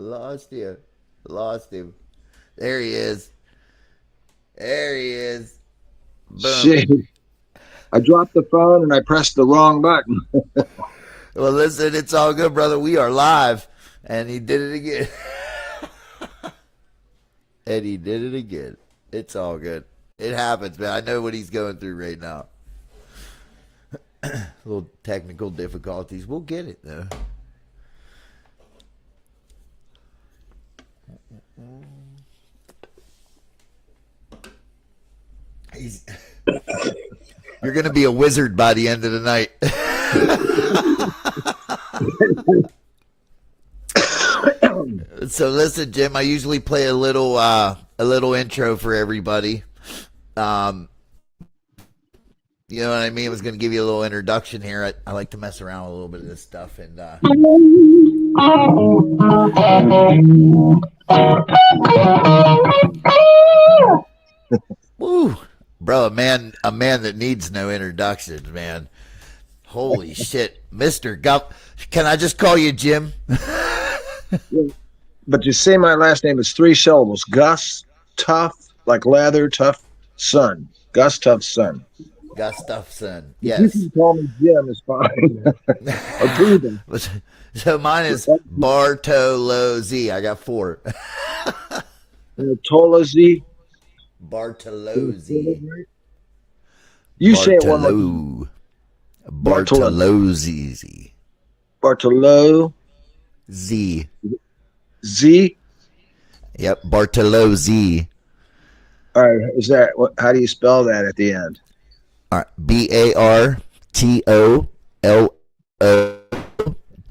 Lost you. Lost him. There he is. There he is. Boom. Shit. I dropped the phone and I pressed the wrong button. Well, listen, it's all good, brother. We are live. And he did it again. And he did it again. It's all good. It happens, man. I know what he's going through right now. Little technical difficulties. We'll get it, though. You're going to be a wizard by the end of the night. So listen, Jim, I usually play a little intro for everybody. You know what I mean? I was going to give you a little introduction here. I like to mess around with a little bit of this stuff. And woo, bro, a man that needs no introductions, man. Holy shit, Mr. Gup. Can I just call you Jim? But you say my last name is 3 syllables. Gus, tough, like leather, tough, son. Gus, tough, son. Gustafson. You Yes. can call me Jim, it's fine. Or POOBAH. So mine is Bartolozzi. I got 4. Tolazzi. Bartolozzi. You say it one more. Bartolozzi. Bartolo. Z. Z. Yep, Bartolozzi. All right, is that how do you spell that at the end? All right, Bartollo.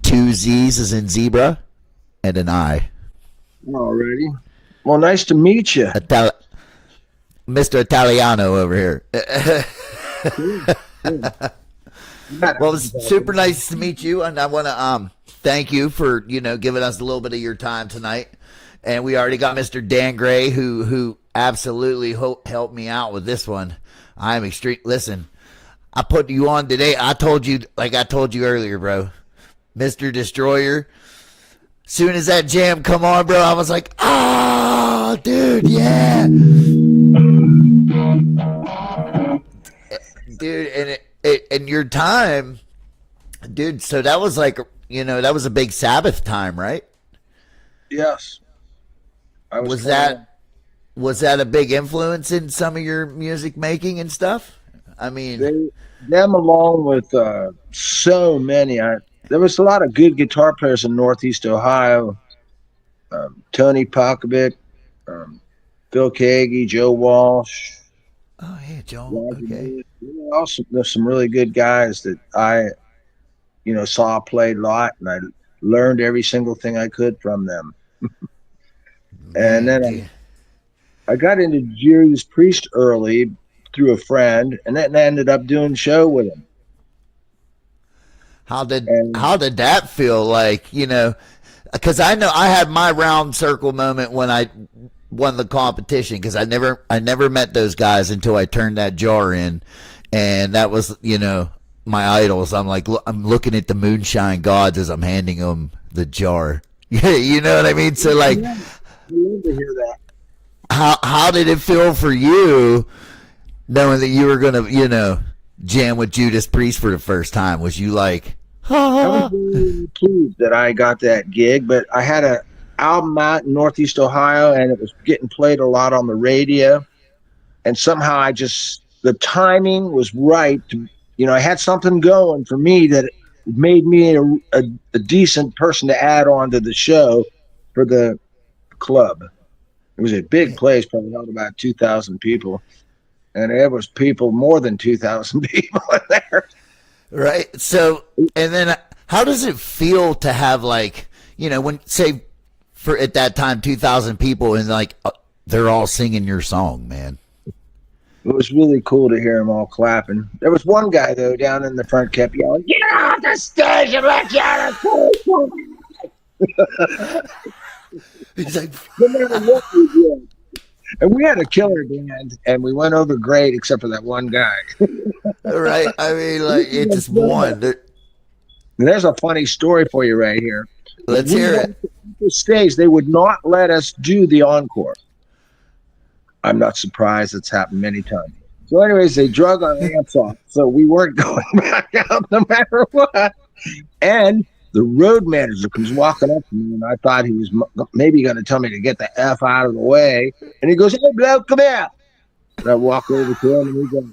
2 Z's is in zebra, and an I. Alrighty. Well, nice to meet you, Mr. Italiano over here. Well, it's super nice to meet you, and I want to thank you for giving us a little bit of your time tonight. And we already got Mr. Dan Gray, who absolutely helped me out with this one. I'm extreme. Listen, I put you on today. I told you earlier, bro. Mr. Destroyer. Soon as that jam come on, bro, I was like, oh, dude, yeah. Dude, and your time, dude, so that was like, that was a big Sabbath time, right? Yes. Was that a big influence in some of your music making and stuff? I mean, them along with so many. There was a lot of good guitar players in Northeast Ohio. Tony Pokovic, Phil Kagi, Joe Walsh. Oh, yeah, Joe. Okay. Also, there's some really good guys that I, saw play a lot, and I learned every single thing I could from them. And then I got into Judas Priest early through a friend, and then I ended up doing a show with him. How did that feel like, because I know I had my round circle moment when I won the competition, because I never met those guys until I turned that jar in, and that was, my idols. I'm like, I'm looking at the moonshine gods as I'm handing them the jar. You know what I mean? So like, I love to hear that. How did it feel for you knowing that you were gonna, jam with Judas Priest for the first time? Was you like, I was really pleased that I got that gig, but I had an album out in Northeast Ohio, and it was getting played a lot on the radio, and somehow the timing was right. I had something going for me that made me a decent person to add on to the show for the club. It was a big place, probably held about 2,000 people, and there was more than 2,000 people in there. Right. So, and then how does it feel to have when say for at that time 2,000 people and they're all singing your song, man? It was really cool to hear them all clapping. There was one guy though down in the front kept yelling, "Get off the stage and let you out of He's like, no matter what we did." And we had a killer band, and we went over great, except for that one guy. right. I mean, it just won. There's a funny story for you right here. Let's hear it. The stage, they would not let us do the encore. I'm not surprised. It's happened many times. So anyways, they drug our amps off, so we weren't going back out no matter what. And the road manager comes walking up to me, and I thought he was maybe going to tell me to get the F out of the way. And he goes, "Hey, bloke, come here." And I walk over to him, and he goes,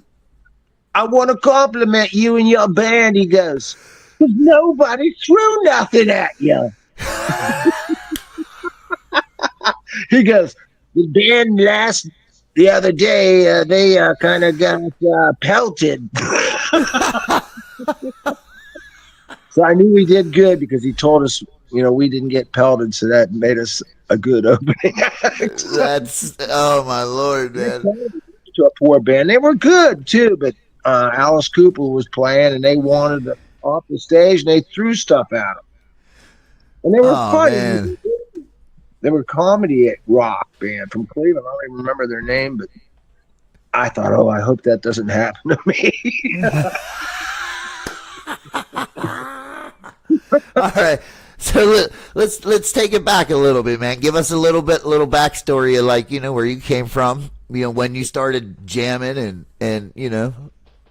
"I want to compliment you and your band." He goes, "'Cause nobody threw nothing at you." He goes, "The band the other day, they kind of got pelted." So I knew we did good because he told us, we didn't get pelted, so that made us a good opening act. Oh my Lord, man. To a poor band. They were good too, but Alice Cooper was playing, and they wanted to off the stage, and they threw stuff at him. And they were funny. Man. They were comedy rock band from Cleveland. I don't even remember their name, but I thought, I hope that doesn't happen to me. All right, so let's take it back a little bit, man. Give us a little backstory of where you came from, when you started jamming and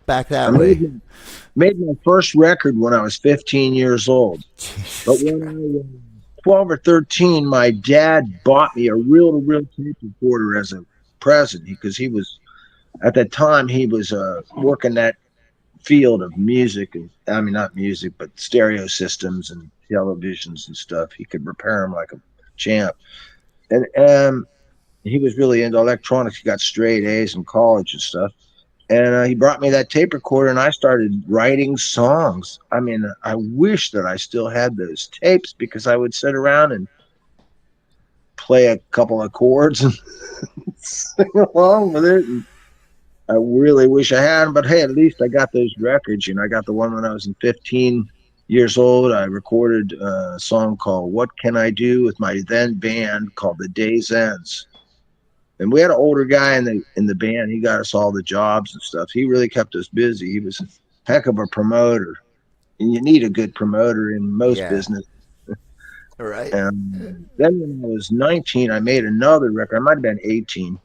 back that way. Made my first record when I was 15 years old. But when I was 12 or 13, my dad bought me a reel-to-reel tape recorder as a present because at that time he was working that field of music, and I mean not music, but stereo systems and televisions and stuff. He could repair them like a champ, and he was really into electronics. He got straight A's in college and stuff, and he brought me that tape recorder, and I started writing songs. I mean, I wish that I still had those tapes because I would sit around and play a couple of chords and sing along with it. And I really wish I had them, but hey, at least I got those records. I got the one when I was 15 years old. I recorded a song called "What Can I Do" with my then band called The Day's Ends. And we had an older guy in the band. He got us all the jobs and stuff. He really kept us busy. He was a heck of a promoter. And you need a good promoter in most business. All right. And then when I was 19, I made another record. I might have been 18.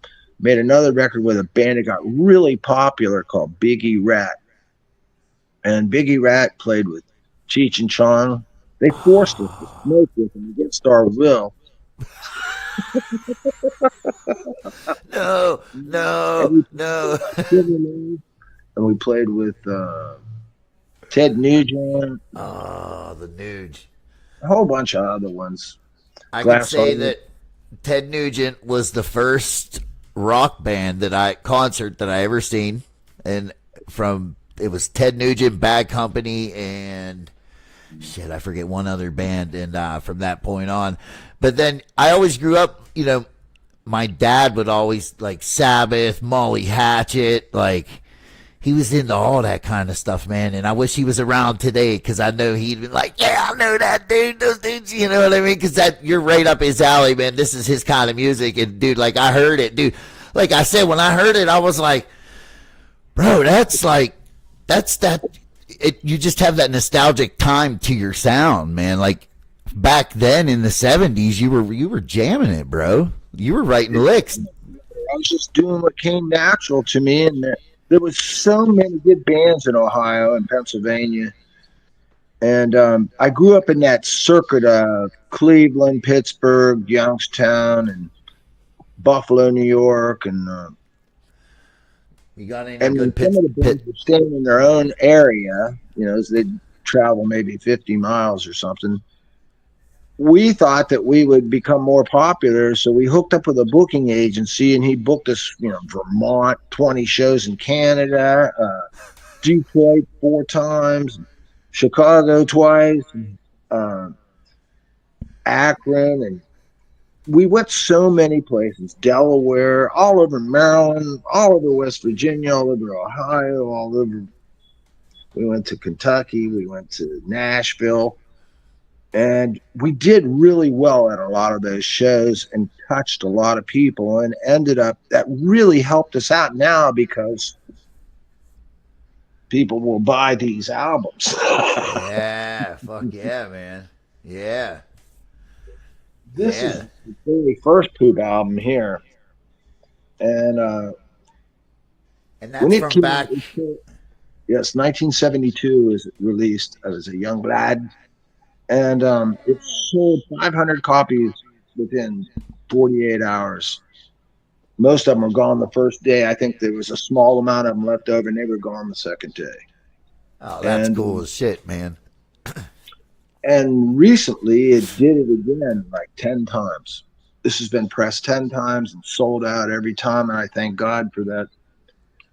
Made another record with a band that got really popular called Biggie Rat. And Biggie Rat played with Cheech and Chong. They forced us to smoke with them against our will. No. And we played with Ted Nugent. Oh, the Nuge. A whole bunch of other ones. I can say that Ted Nugent was the first rock band concert that I ever seen, and it was Ted Nugent, Bad Company, and I forget one other band, and from that point on. But then I always grew up, my dad would always like Sabbath, Molly Hatchet, he was into all that kind of stuff, man. And I wish he was around today because I know he'd be like, "Yeah, I know that dude, those dudes," you know what I mean? Because you're right up his alley, man. This is his kind of music. And dude, I heard it, dude. Like I said, when I heard it, I was like, bro, that's that. You just have that nostalgic time to your sound, man. Like back then in the 70s, you were jamming it, bro. You were writing licks. I was just doing what came natural to me, and there was so many good bands in Ohio and Pennsylvania. And I grew up in that circuit of Cleveland, Pittsburgh, Youngstown, and Buffalo, New York. And you got any some good of the bands were staying in their own area, as they'd travel maybe 50 miles or something. We thought that we would become more popular, so we hooked up with a booking agency, and he booked us, Vermont, 20 shows in Canada, Detroit 4 times, Chicago twice, Akron, and we went so many places, Delaware, all over Maryland, all over West Virginia, all over Ohio, all over. We went to Kentucky, we went to Nashville. And we did really well at a lot of those shows and touched a lot of people, and ended up, that really helped us out now because people will buy these albums. Yeah, fuck yeah, man. Yeah. This is the very first POOBAH album here, and And when that's it from came back. out, yes, 1972 is released as a young lad, and it sold 500 copies within 48 hours. Most of them were gone the first day. I think there was a small amount of them left over, and they were gone the second day. Oh, that's And cool as shit, man. and recently, it did it again like 10 times. This has been pressed 10 times and sold out every time, and I thank God for that.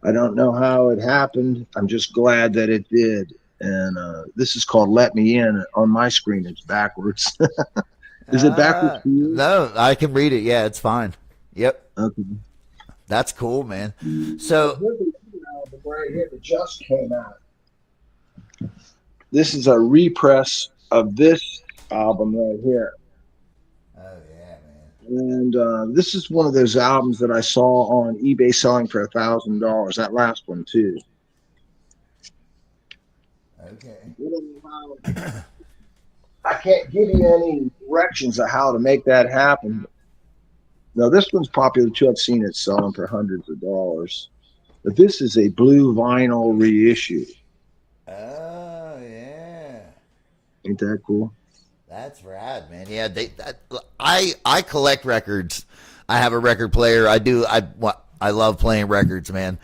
I don't know how it happened. I'm just glad that it did. And this is called Let Me In. On my screen, it's backwards. Is it backwards for you? No, I can read it. Yeah, it's fine. Yep. Okay. That's cool, man. So here's an album right here that just came out. This is a repress of this album right here. Oh yeah, man. And this is one of those albums that I saw on eBay selling for $1,000. That last one too. Okay. I can't give you any directions of how to make that happen. Now, this one's popular too. I've seen it selling for hundreds of dollars. But this is a blue vinyl reissue. Oh yeah. Ain't that cool? That's rad, man. Yeah, I collect records. I have a record player. I love playing records, man.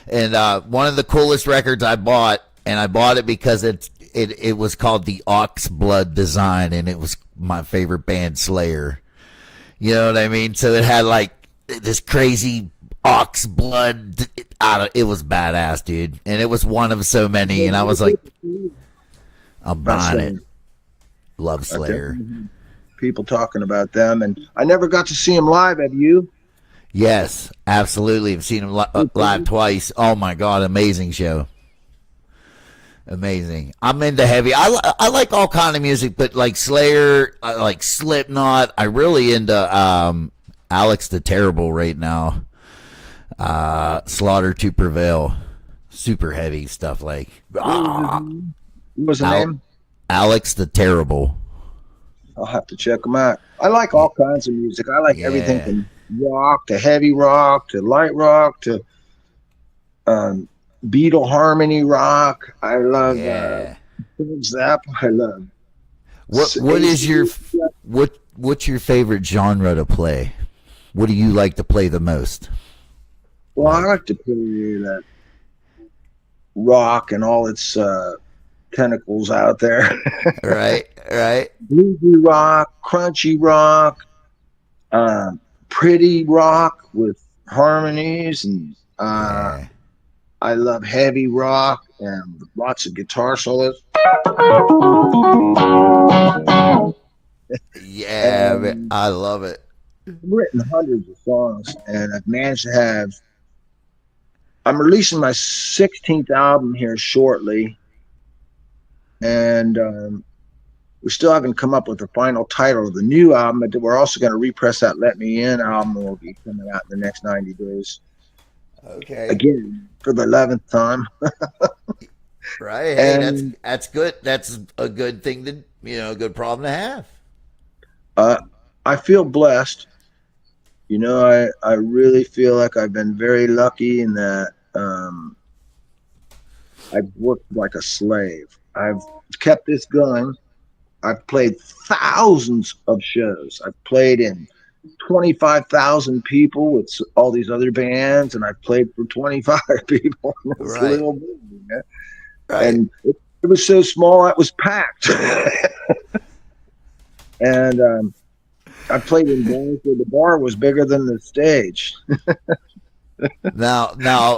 And one of the coolest records I bought, and I bought it because it was called the Ox Blood Design, and it was my favorite band, Slayer. You know what I mean? So it had like this crazy ox blood. It was badass, dude. And it was one of so many, and I was like, I'm buying it. Love Slayer. People talking about them, and I never got to see them live. Have you? Yes, absolutely. I've seen them live twice. Oh my God, amazing show. Amazing. I'm into heavy. I like all kind of music, but like Slayer, I like Slipknot. I really into Alex the Terrible right now. Slaughter to Prevail. Super heavy stuff like. What was the name? Alex the Terrible. I'll have to check them out. I like all kinds of music. I like everything from rock to heavy rock to light rock to Beatle harmony rock. I love Zap. I love. What's your favorite genre to play? What do you like to play the most? Well, I like to play that rock and all its tentacles out there. Right. Bluesy rock, crunchy rock, pretty rock with harmonies, and I love heavy rock and lots of guitar solos. Yeah, I love it. I've written hundreds of songs, and I've managed to have. I'm releasing my 16th album here shortly, and we still haven't come up with the final title of the new album, but we're also going to repress that Let Me In album, and will be coming out in the next 90 days. Okay. Again, for the 11th time. Right. Hey, that's good. That's a good thing a good problem to have. I feel blessed. I really feel like I've been very lucky in that I've worked like a slave. I've kept this going. I've played thousands of shows. I've played in 25,000 people with all these other bands, and I've played for 25 people. Right. Right. And it was so small it was packed. And I played in bands where the bar was bigger than the stage. Now,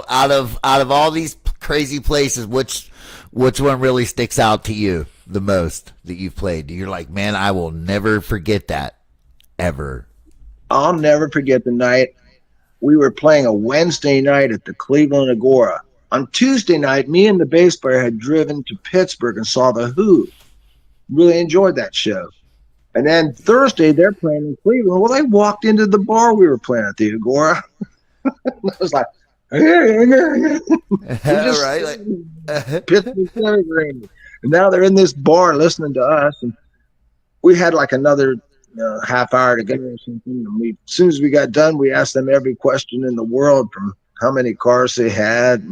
out of all these crazy places, which one really sticks out to you the most that you've played? You're like, man, I will never forget that ever. I'll never forget the night we were playing a Wednesday night at the Cleveland Agora. On Tuesday night, me and the bass player had driven to Pittsburgh and saw the Who. Really enjoyed that show. And then Thursday, they're playing in Cleveland. Well, they walked into the bar we were playing at the Agora. I was like, right, Pittsburgh. And now they're in this bar listening to us. And we had like another half hour to go or something. And as soon as we got done, we asked them every question in the world, from how many cars they had,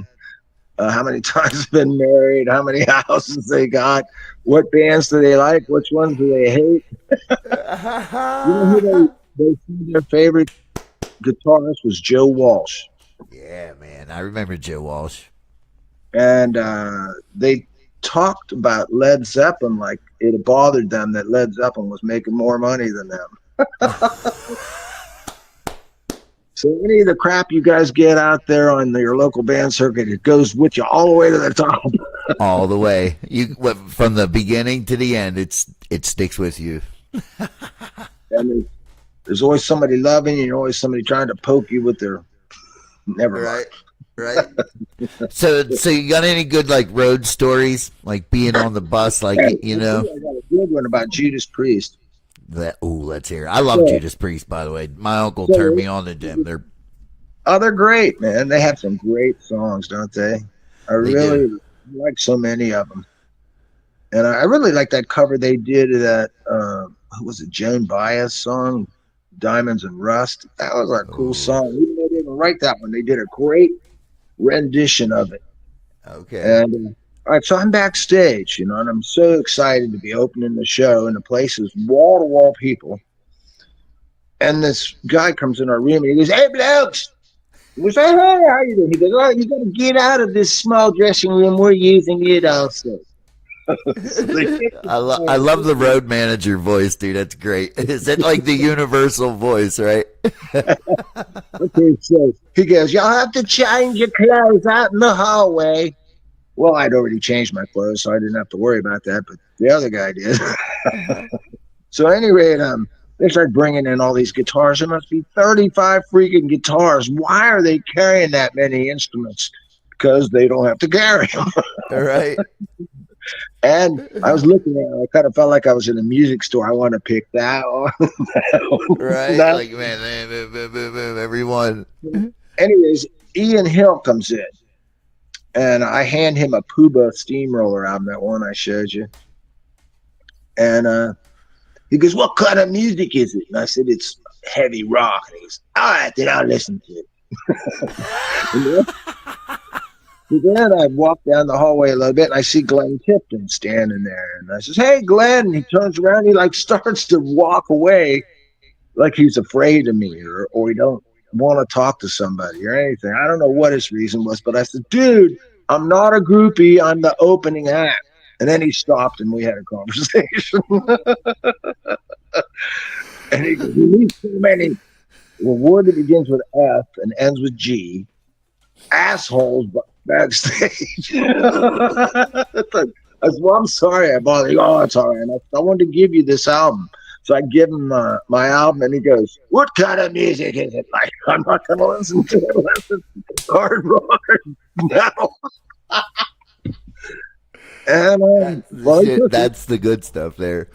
how many times they've been married, how many houses they got, what bands do they like, which ones do they hate. You know who they said their favorite guitarist was Joe Walsh. Yeah, man, I remember Joe Walsh. And they talked about Led Zeppelin like it bothered them that Led Zeppelin was making more money than them. So any of the crap you guys get out there on your local band circuit, it goes with you all the way to the top. All the way. From the beginning to the end, it sticks with you. And there's always somebody loving you, and always somebody trying to poke you with their never mind. Right. So you got any good like road stories, like being on the bus, like you know? I got a good one about Judas Priest. Let's hear it. I love Judas Priest, by the way. My uncle turned me on to them. They're great, man. They have some great songs, don't they? I really like so many of them. And I really like that cover they did of that, who was it, Joan Baez song, Diamonds and Rust. That was a cool song. Even though they didn't write that one, they did a great rendition of it. Okay. And all right, so I'm backstage, and I'm so excited to be opening the show, and the place is wall-to-wall people. And this guy comes in our room, and he goes, "Hey, blokes!" We say, "Hey, how you doing?" He goes, "Oh, you got to get out of this small dressing room. We're using it also." I love the road manager voice, dude. That's great. Is it like the universal voice, right? Okay, so he goes, "Y'all have to change your clothes out in the hallway." Well, I'd already changed my clothes, so I didn't have to worry about that, but the other guy did. So anyway, they started bringing in all these guitars. There must be 35 freaking guitars. Why are they carrying that many instruments? Because they don't have to carry them. All right. And I was looking at it. I kind of felt like I was in a music store. I want to pick that one. Right. That. Like, man, everyone. Anyways, Ian Hill comes in. And I hand him a POOBAH steamroller album, that one I showed you. And he goes, "What kind of music is it?" And I said, "It's heavy rock." And he goes, "All right, then I'll listen to it." And then I walk down the hallway a little bit, and I see Glenn Tipton standing there. And I says, "Hey, Glenn." And he turns around, he like starts to walk away like he's afraid of me or he don't want to talk to somebody or anything. I don't know what his reason was, but I said, "Dude, I'm not a groupie. I'm the opening act." And then he stopped and we had a conversation. And he goes, "You need so many." Well, word that begins with F and ends with G. Assholes backstage. I said, "Well, I'm sorry I bothered you." "Oh, it's all right. I wanted to give you this album." So I give him my album, and he goes, "What kind of music is it?" Like, I'm not going to listen to it unless it's hard rock or metal. And that's the good stuff there.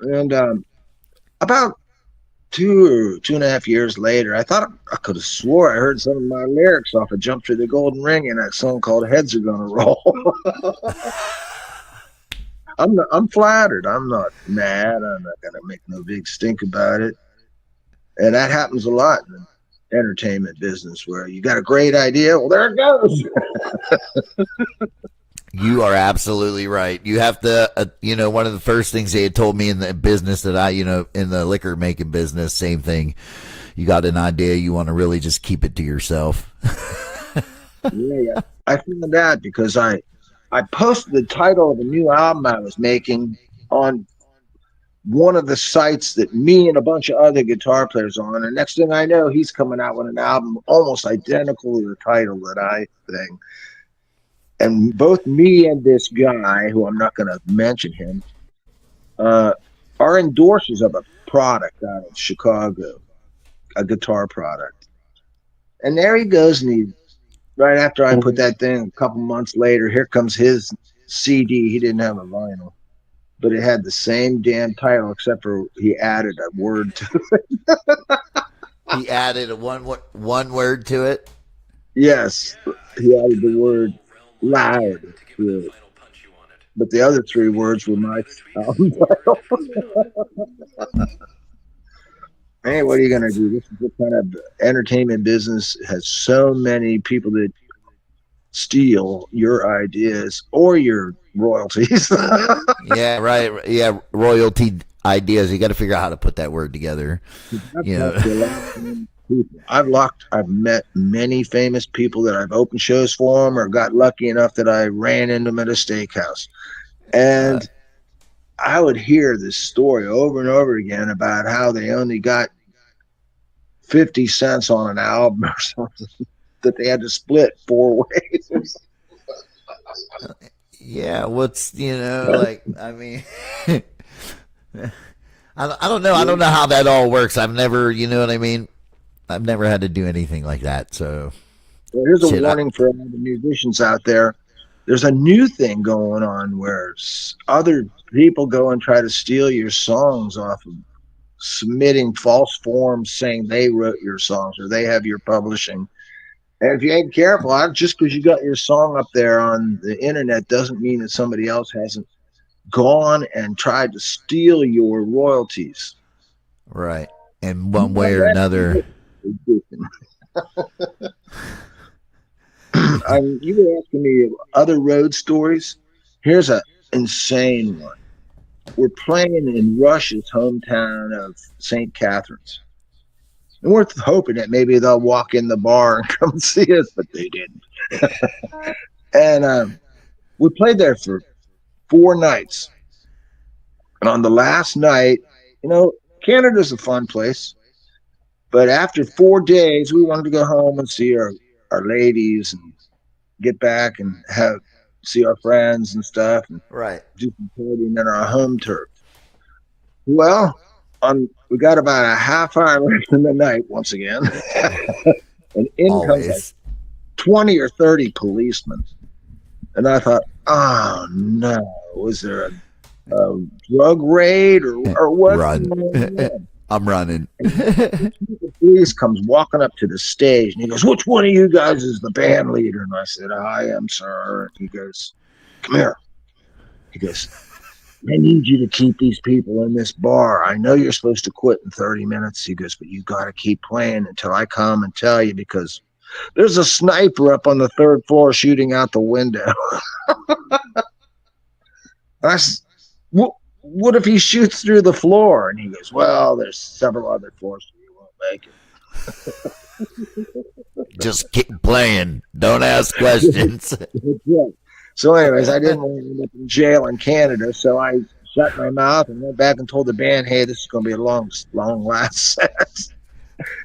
And about 2.5 years later, I thought I could have swore I heard some of my lyrics off of "Jump Through the Golden Ring" in that song called "Heads Are Gonna Roll." I'm flattered. I'm not mad. I'm not gonna make no big stink about it. And that happens a lot in the entertainment business, where you got a great idea. Well, there it goes. You are absolutely right. You have to, one of the first things they had told me in the business that I, in the liquor making business, same thing. You got an idea, you want to really just keep it to yourself. Yeah. I found out because I posted the title of a new album I was making on one of the sites that me and a bunch of other guitar players are on. And next thing I know, he's coming out with an album almost identical to the title that I think. And both me and this guy, who I'm not going to mention him, are endorsers of a product out of Chicago, a guitar product. And there he goes, and right after I put that thing, a couple months later, here comes his CD. He didn't have a vinyl, but it had the same damn title, except for he added a word to it. He added one word to it? Yes, he added the word "loud" to it. but the other 3 words were my album title. Hey, what are you going to do? This is the kind of entertainment business has so many people that steal your ideas or your royalties. Yeah, right. Yeah, royalty ideas. You got to figure out how to put that word together. You know. I've met many famous people that I've opened shows for them, or got lucky enough that I ran into them at a steakhouse. And I would hear this story over and over again about how they only got 50 cents on an album or something, that they had to split 4 ways. Yeah, like, I mean, I don't know. I don't know how that all works. I've never, you know what I mean? I've never had to do anything like that. So here's a warning for all the musicians out there. There's a new thing going on where other people go and try to steal your songs off of submitting false forms saying they wrote your songs or they have your publishing. And if you ain't careful, just because you got your song up there on the internet doesn't mean that somebody else hasn't gone and tried to steal your royalties. Right. In one way or another. You were asking me other road stories. Here's an insane one. We're playing in Rush's hometown of St. Catharines. And we're hoping that maybe they'll walk in the bar and come see us, but they didn't. And we played there for 4 nights. And on the last night, Canada's a fun place. But after 4 days, we wanted to go home and see our ladies and get back and see our friends and stuff. And right. Do some partying in our home turf. Well, we got about a half hour left in the night once again. And in comes like 20 or 30 policemen. And I thought, oh no, was there a drug raid or what? Run. I'm running. The police comes walking up to the stage and he goes, which one of you guys is the band leader? And I said, I am, sir. And he goes, come here. He goes, I need you to keep these people in this bar. I know you're supposed to quit in 30 minutes. He goes, but you got to keep playing until I come and tell you, because there's a sniper up on the 3rd floor shooting out the window. I said, what if he shoots through the floor? And he goes, well, there's several other floors, so you won't make it. Just keep playing. Don't ask questions. So anyways, I didn't want to end up in jail in Canada, so I shut my mouth and went back and told the band, hey, this is going to be a long last set.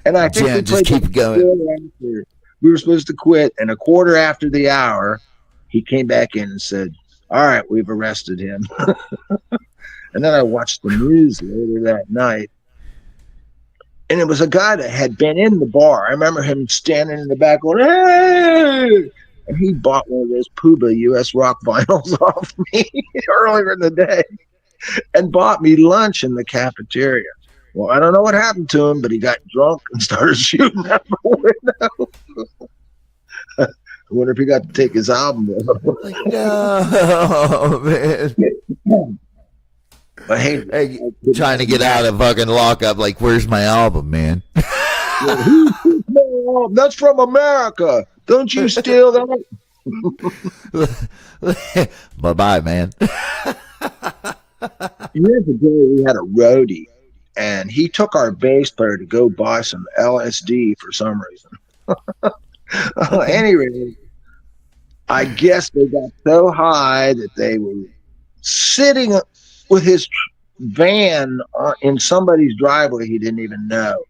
And I think we just keep going. We were supposed to quit, and a quarter after the hour, he came back in and said, all right, we've arrested him. And then I watched the news later that night, and it was a guy that had been in the bar. I remember him standing in the back going, hey! And he bought one of those POOBAH US rock vinyls off me earlier in the day and bought me lunch in the cafeteria. Well, I don't know what happened to him, but he got drunk and started shooting out the window. I wonder if he got to take his album. No, man. But hey, trying to get out of fucking lockup, like, where's my album, man? That's from America. Don't you steal that? Bye-bye, man. Years ago, we had a roadie, and he took our bass player to go buy some LSD for some reason. Anyway, I guess they got so high that they were sitting with his van in somebody's driveway he didn't even know.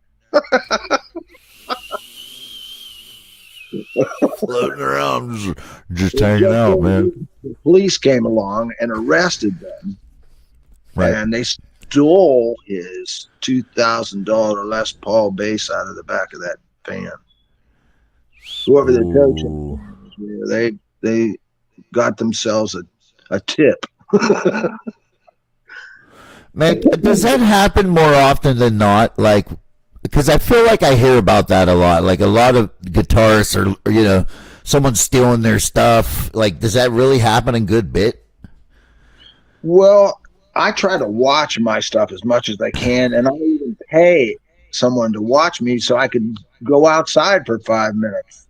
Floating around, just hanging out, man. The police came along and arrested them, right. And they stole his $2,000 Les Paul bass out of the back of that van. Whoever the coach was, they got themselves a tip. Man, does that happen more often than not? Like, because I feel like I hear about that a lot. Like, a lot of guitarists or someone stealing their stuff. Like, does that really happen a good bit? Well, I try to watch my stuff as much as I can, and I even pay someone to watch me so I could go outside for 5 minutes.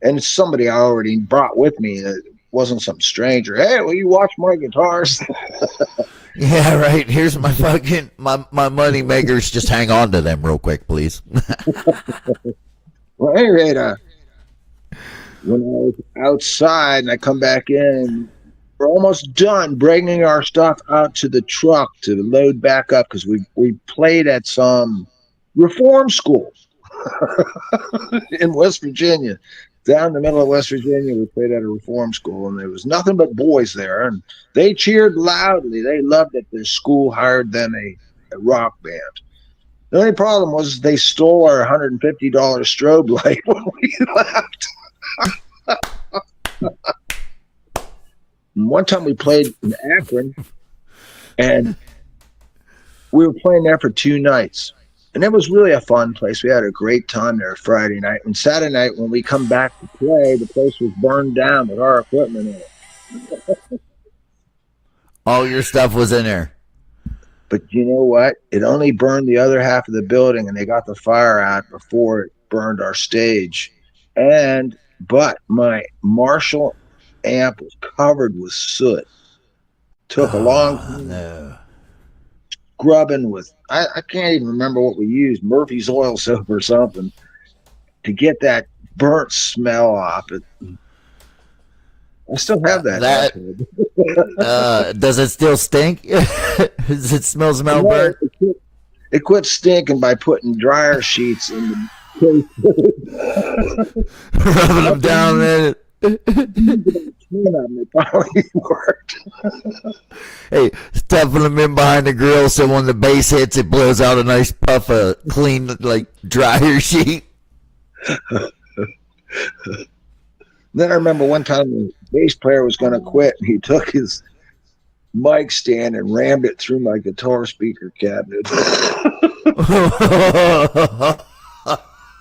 And it's somebody I already brought with me. It wasn't some stranger. Hey, will you watch my guitars? Yeah, right. Here's my fucking my money makers. Just hang on to them real quick, please. Well, at any rate, when I was outside and I come back in, we're almost done bringing our stuff out to the truck to load back up because we played at some reform school in West Virginia. Down in the middle of West Virginia, we played at a reform school, and there was nothing but boys there, and they cheered loudly. They loved that their school hired them a rock band. The only problem was they stole our $150 strobe light when we left. One time we played in Akron, and we were playing there for 2 nights. And it was really a fun place. We had a great time there Friday night. And Saturday night, when we come back to play, the place was burned down with our equipment in it. All your stuff was in there. But you know what? It only burned the other half of the building, and they got the fire out before it burned our stage. But my Marshall amp was covered with soot. Took a long time. Scrubbing with, I can't even remember what we used, Murphy's oil soap or something, to get that burnt smell off it. I still have that. Does it still stink? Does it smell burnt? It quit stinking by putting dryer sheets in the case. Rubbing them down in it. It probably worked. Hey, stuffing them in behind the grill so when the bass hits, it blows out a nice puff of clean, like, dryer sheet. Then I remember one time the bass player was going to quit, and he took his mic stand and rammed it through my guitar speaker cabinet.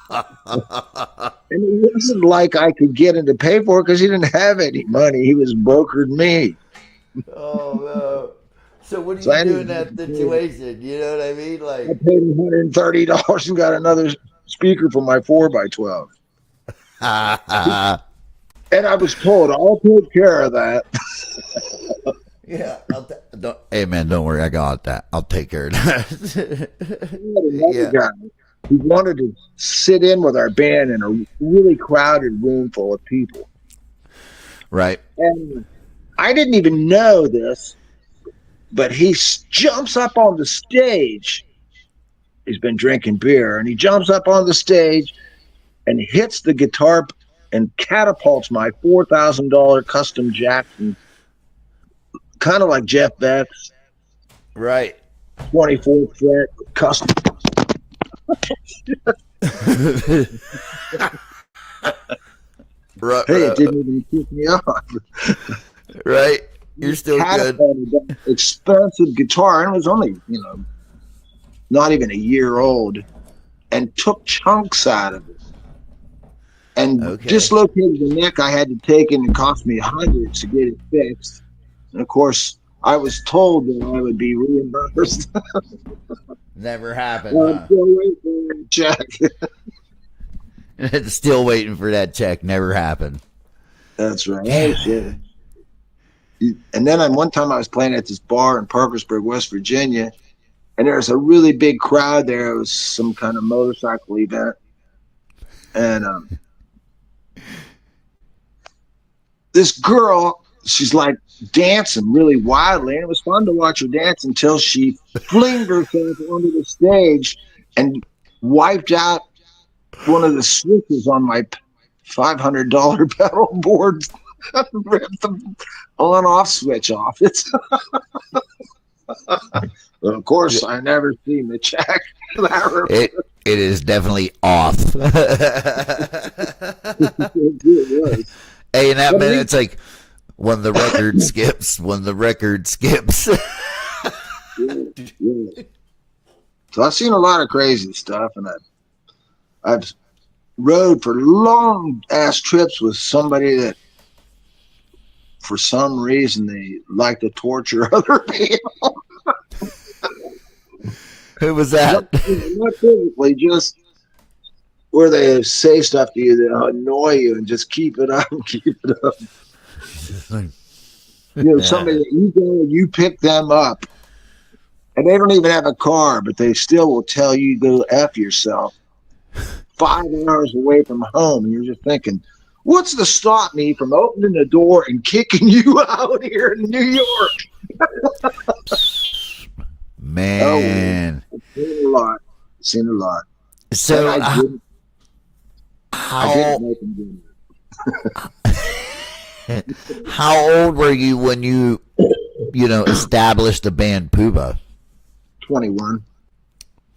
And it wasn't like I could get him to pay for it because he didn't have any money. He was brokered me. Oh, no. So what do you do in that situation? You know what I mean? Like, I paid him $130 and got another speaker for my 4x12. And I was told, I'll take care of that. Yeah. Hey, man, don't worry. I got that. I'll take care of that. Yeah. Guy, he wanted to sit in with our band in a really crowded room full of people. Right. And I didn't even know this, but he jumps up on the stage. He's been drinking beer, and he jumps up on the stage and hits the guitar and catapults my $4,000 custom Jackson, kind of like Jeff Beck's. Right. 24th fret custom. Right, hey, it didn't even kick me off. Right. You're still good. Expensive guitar, and it was only, not even a year old, and took chunks out of it. And dislocated the neck. I had to take it, and it cost me hundreds to get it fixed. And of course, I was told that I would be reimbursed. Never happened. I'm still waiting for that check. Still waiting for that check. Never happened. That's right. Oh, shit. And then one time I was playing at this bar in Parkersburg, West Virginia, and there was a really big crowd there. It was some kind of motorcycle event. And this girl, she's like dancing really wildly, and it was fun to watch her dance until she flinged herself onto the stage and wiped out one of the switches on my $500 pedal board. Ripped the on-off switch off. It's well, of course, I never seen the check. It is definitely off. Hey, in that minute, it's like when the record skips. When the record skips. Yeah. So I've seen a lot of crazy stuff, and I've rode for long ass trips with somebody that for some reason they like to torture other people. Who was that? Not physically, just where they say stuff to you that annoy you, and just keep it up, keep it up. Somebody that you go and you pick them up, and they don't even have a car, but they still will tell you go F yourself 5 hours away from home, and you're just thinking, what's to stop me from opening the door and kicking you out here in New York? Man. I've seen a lot. Seen a lot. So I didn't make them do it. How old were you when you established the band POOBAH? 21.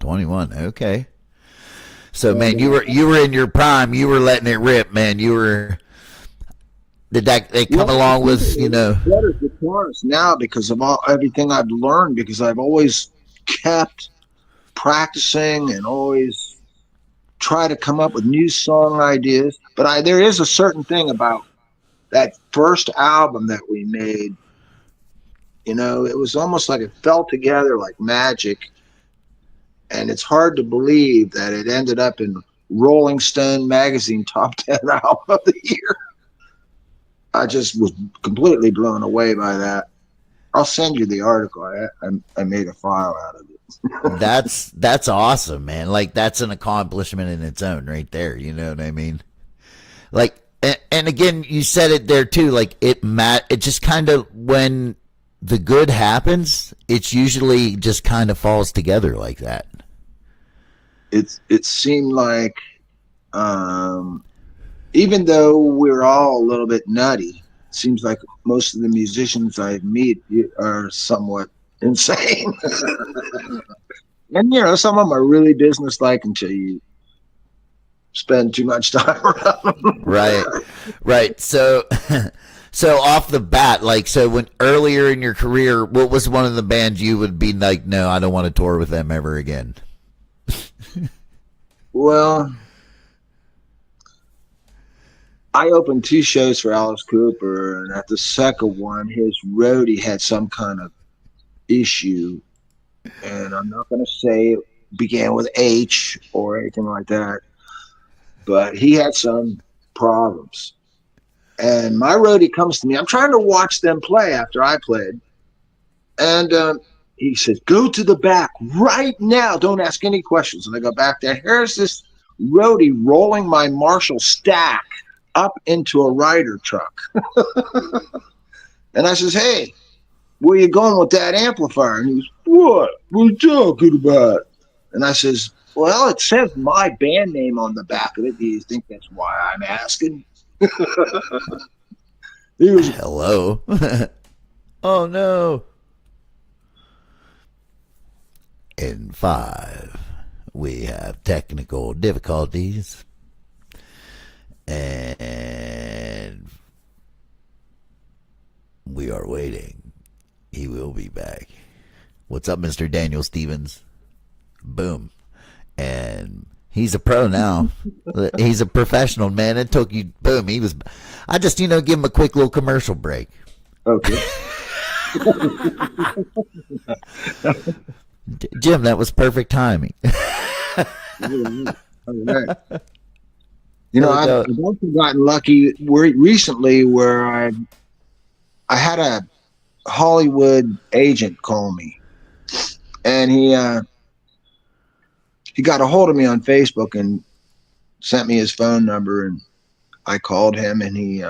21. Okay. So man, you were in your prime. You were letting it rip, man. Did they come along with better guitarist now because of everything I've learned, because I've always kept practicing and always try to come up with new song ideas. But there is a certain thing about that first album that we made. It was almost like it fell together like magic. And it's hard to believe that it ended up in Rolling Stone magazine top 10 album of the year. I just was completely blown away by that. I'll send you the article. I made a file out of it. That's awesome, man. Like, that's an accomplishment in its own right there. You know what I mean? Like, and again, you said it there too. Like, it just kind of, when the good happens, it's usually just kind of falls together like that. It seemed like, even though we're all a little bit nutty, it seems like most of the musicians I meet are somewhat insane. And some of them are really businesslike until you spend too much time around them. Right. So off the bat, like, so when earlier in your career, what was one of the bands you would be like, no, I don't want to tour with them ever again? Well, I opened 2 shows for Alice Cooper, and at the second one, his roadie had some kind of issue, and I'm not going to say it began with H or anything like that, but he had some problems. And my roadie comes to me. I'm trying to watch them play after I played, and he says, go to the back right now. Don't ask any questions. And I go back there. Here's this roadie rolling my Marshall stack up into a Ryder truck. And I says, hey, where you going with that amplifier? And he goes, what are you talking about? And I says, well, it says my band name on the back of it. Do you think that's why I'm asking? He was, hello. Oh no. In 5, we have technical difficulties. And we are waiting. He will be back. What's up, Mr. Daniel Stevens? Boom. And he's a pro now. He's a professional, man. It took you, boom. I just, give him a quick little commercial break. okay. Jim, that was perfect timing. Right. I've also gotten lucky recently where I had a Hollywood agent call me, and he got a hold of me on Facebook and sent me his phone number, and I called him, and he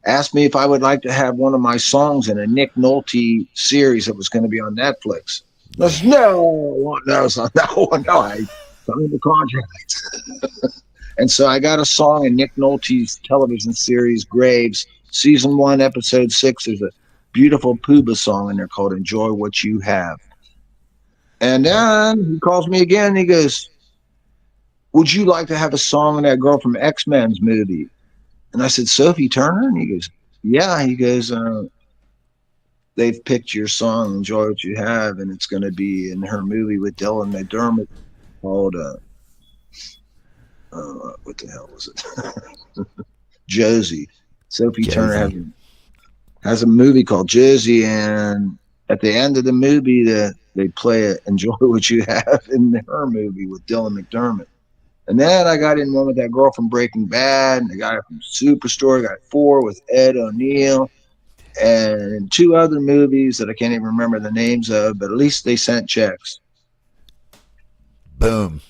asked me if I would like to have one of my songs in a Nick Nolte series that was going to be on Netflix. I said, no, I signed the contract. And so I got a song in Nick Nolte's television series, Graves, season 1, episode 6. There's a beautiful POOBAH song in there called Enjoy What You Have. And then he calls me again, and he goes, would you like to have a song in that girl from X-Men's movie? And I said, Sophie Turner? And he goes, yeah. He goes, they've picked your song, Enjoy What You Have, and it's going to be in her movie with Dylan McDermott called, what the hell was it? Josie. Sophie Turner has a movie called Jersey, and at the end of the movie, they play it, Enjoy What You Have in her movie with Dylan McDermott. And then I got in one with that girl from Breaking Bad, and the guy from Superstore. Got 4 with Ed O'Neill, and 2 other movies that I can't even remember the names of, but at least they sent checks. Boom.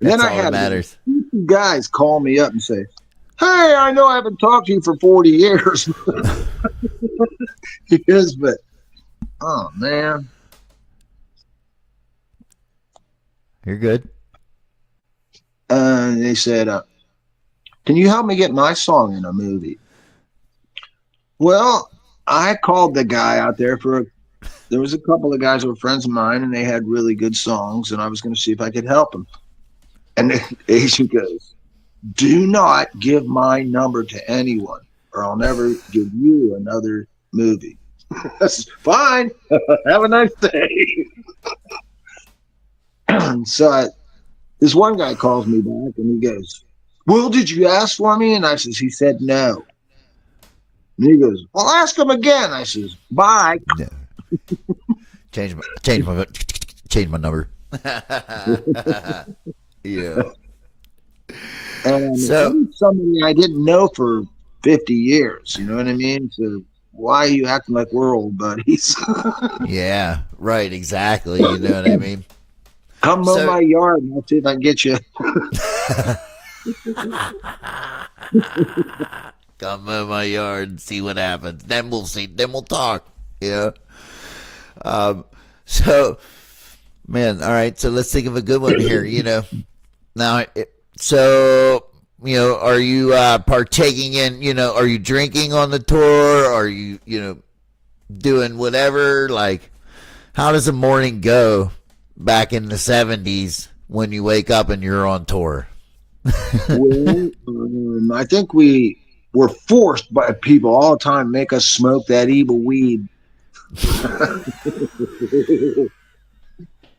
Then I had guys call me up and say, "Hey, I know I haven't talked to you for 40 years." Yes, but oh man, you're good. They said, "Can you help me get my song in a movie?" Well, I called the guy out there there was a couple of guys who were friends of mine, and they had really good songs, and I was going to see if I could help them. And the agent goes, "Do not give my number to anyone, or I'll never give you another movie." That's fine. Have a nice day. So this one guy calls me back, and he goes, "Well, did you ask for me?" And I says, "He said no." And he goes, "Well, ask him again." I says, "Bye." No. Change my number. Yeah. And so somebody I didn't know for 50 years, you know what I mean? So why are you acting like we're old buddies? Yeah, right, exactly. You know what I mean? Come mow my yard and I'll see if I can get you. Come mow my yard and see what happens. Then we'll see. Then we'll talk. Yeah. So, man, all right. So let's think of a good one here. Now, are you partaking in? Are you drinking on the tour? Are you doing whatever? Like, how does a morning go back in the 70s when you wake up and you're on tour? Well, I think we were forced by people all the time to make us smoke that evil weed.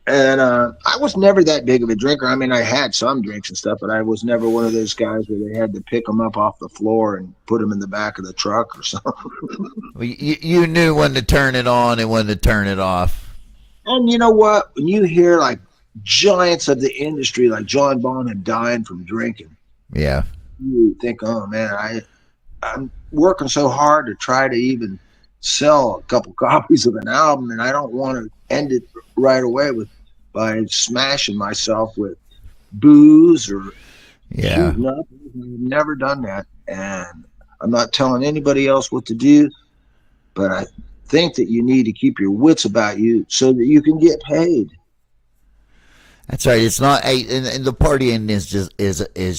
And I was never that big of a drinker. I mean, I had some drinks and stuff, but I was never one of those guys where they had to pick them up off the floor and put them in the back of the truck or something. Well, you knew when to turn it on and when to turn it off. And you know what? When you hear like giants of the industry like John Bonham dying from drinking, yeah, you think, oh man, I'm working so hard to try to even sell a couple copies of an album, and I don't want to end it right away by smashing myself with booze or shooting up. I've never done that, and I'm not telling anybody else what to do, but I think that you need to keep your wits about you so that you can get paid. That's right. It's not and the partying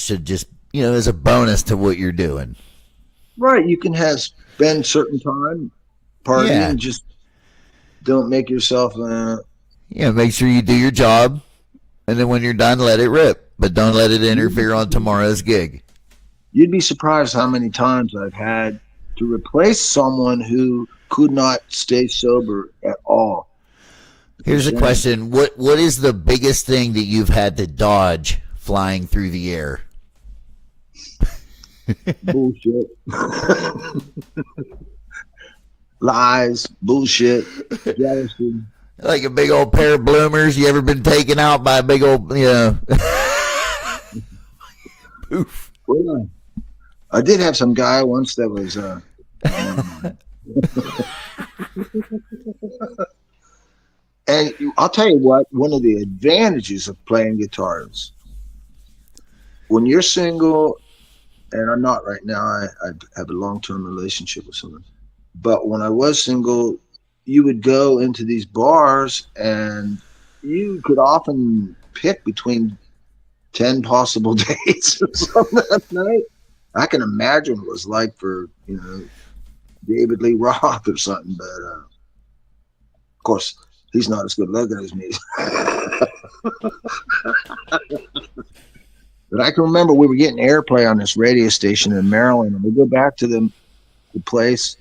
should just is a bonus to what you're doing. Right. You can spend certain time partying and just don't make yourself make sure you do your job, and then when you're done, let it rip, but don't let it interfere on tomorrow's gig. You'd be surprised how many times I've had to replace someone who could not stay sober at all. Here's a question. What is the biggest thing that you've had to dodge flying through the air? Bullshit. Lies, bullshit, jealousy. Like a big old pair of bloomers. You ever been taken out by a big old, poof. Well, I did have some guy once that was, and I'll tell you what, one of the advantages of playing guitar is when you're single, and I'm not right now, I have a long-term relationship with someone. But when I was single, you would go into these bars and you could often pick between 10 possible dates or something that night. I can imagine what it was like for, David Lee Roth or something. But, of course, he's not as good looking as me. But I can remember we were getting airplay on this radio station in Maryland, and we go back to the place,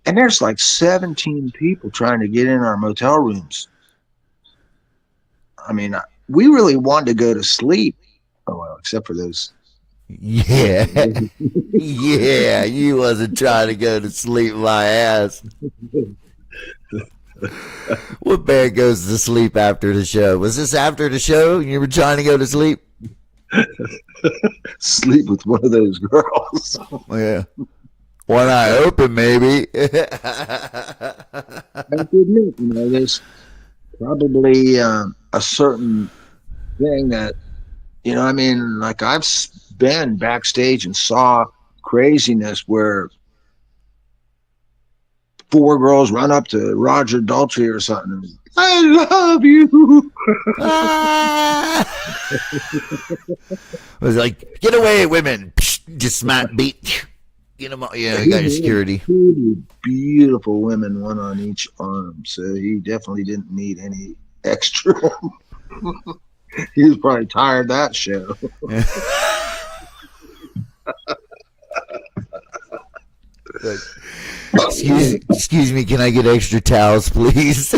and there's like 17 people trying to get in our motel rooms. I mean, we really wanted to go to sleep. Oh, well, except for those Yeah. Yeah, you wasn't trying to go to sleep, my ass. What band goes to sleep after the show? Was this after the show and you were trying to go to sleep? Sleep with one of those girls. Yeah. One eye open, maybe. I have to admit, there's probably a certain thing that, like I've been backstage and saw craziness where 4 girls run up to Roger Daltrey or something. I love you. It was like, get away, women. Just smack beat. Get them all. Yeah, you got your security. 2 beautiful women, one on each arm. So he definitely didn't need any extra. He was probably tired of that show. Excuse me, can I get extra towels, please?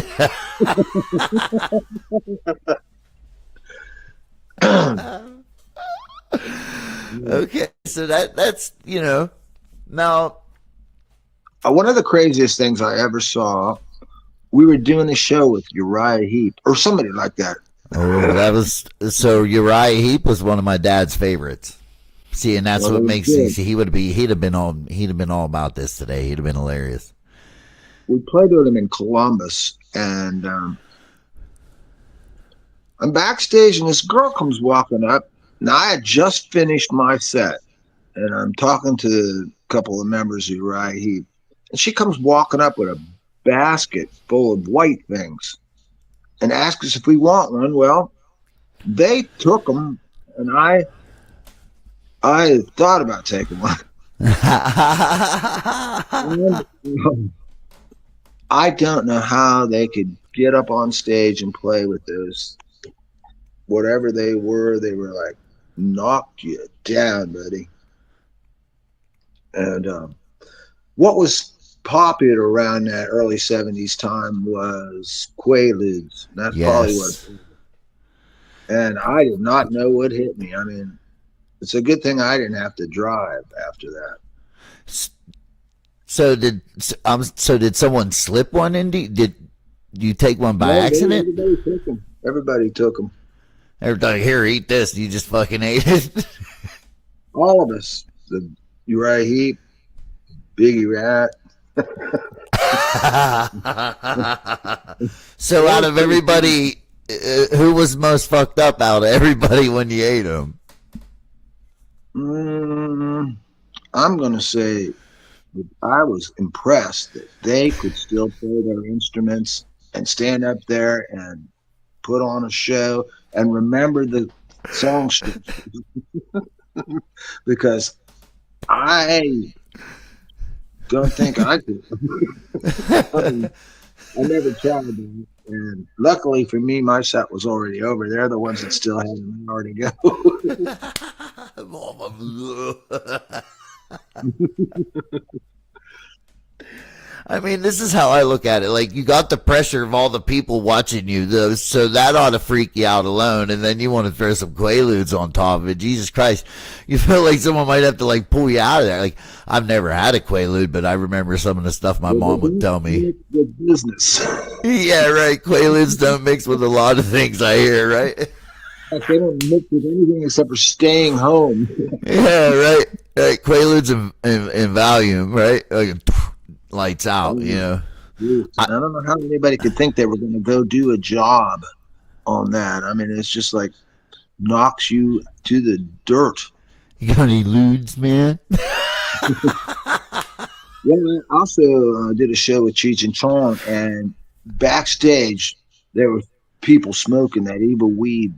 Okay, so that's now. One of the craziest things I ever saw, we were doing a show with Uriah Heep or somebody like that. Oh, that was so. Uriah Heep was one of my dad's favorites. See, and that's what makes he'd have been all about this today. He'd have been hilarious. We played with him in Columbus, and I'm backstage, and this girl comes walking up. Now I had just finished my set, and I'm talking to a couple of members of Uriah Heep, and she comes walking up with a basket full of white things, and asks us if we want one. Well, they took them, and I thought about taking one. I don't know how they could get up on stage and play with those, whatever they were. They were like, knock you down, buddy. And what was popular around that early 70s time was Quaaludes. That's probably what. And I did not know what hit me. I mean, it's a good thing I didn't have to drive after that. So did someone slip one in? Did you take one by accident? Everybody took them. Everybody, here, eat this. You just fucking ate it. All of us. The Uriah Heep, Biggie Rat. So out of everybody, who was most fucked up out of everybody when you ate them? I'm going to say that I was impressed that they could still play their instruments and stand up there and put on a show and remember the song because I don't think I could. I never tried that. And luckily for me, my set was already over. They're the ones that still had an hour to go. I mean, this is how I look at it. Like, you got the pressure of all the people watching you, though, so that ought to freak you out alone. And then you want to throw some Quaaludes on top of it. Jesus Christ. You feel like someone might have to, like, pull you out of there. Like, I've never had a Quaalude, but I remember some of the stuff my mom would tell me. Good business. Yeah, right. Quaaludes don't mix with a lot of things, I hear, right? They don't mix with anything except for staying home. Yeah, right. Right. Quaaludes and Valium, right? Like, lights out, you know. I don't know how anybody could think they were going to go do a job on that. I mean, it's just like knocks you to the dirt. You got any ludes, man? Yeah, I also did a show with Cheech and Chong, and backstage there were people smoking that evil weed.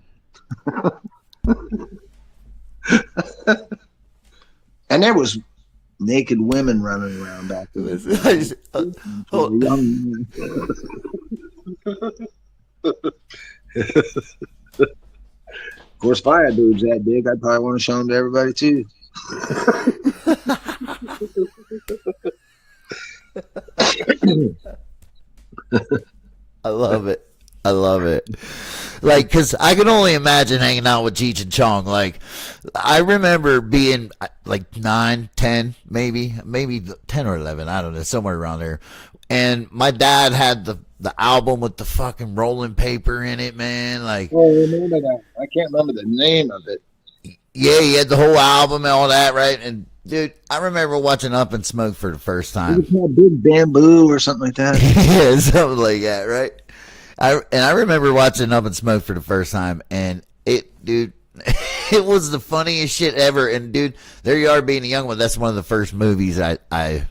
And there was naked women running around back there. Of course, if I had boobs that big, I'd probably want to show them to everybody too. I love it. I love it. Like, because I can only imagine hanging out with Cheech and Chong. Like, I remember being like 9, 10, maybe 10 or 11. I don't know, somewhere around there. And my dad had the album with the fucking rolling paper in it, man. Like, Oh, I remember that. I can't remember the name of it. yeah, he had the whole album and all that, right? And dude, I remember watching Up in Smoke for the first time. It was called Big Bamboo or something like that. Yeah, something like that, right? I remember watching Up in Smoke for the first time, and dude, it was the funniest shit ever. And dude, there you are being a young one. That's one of the first movies I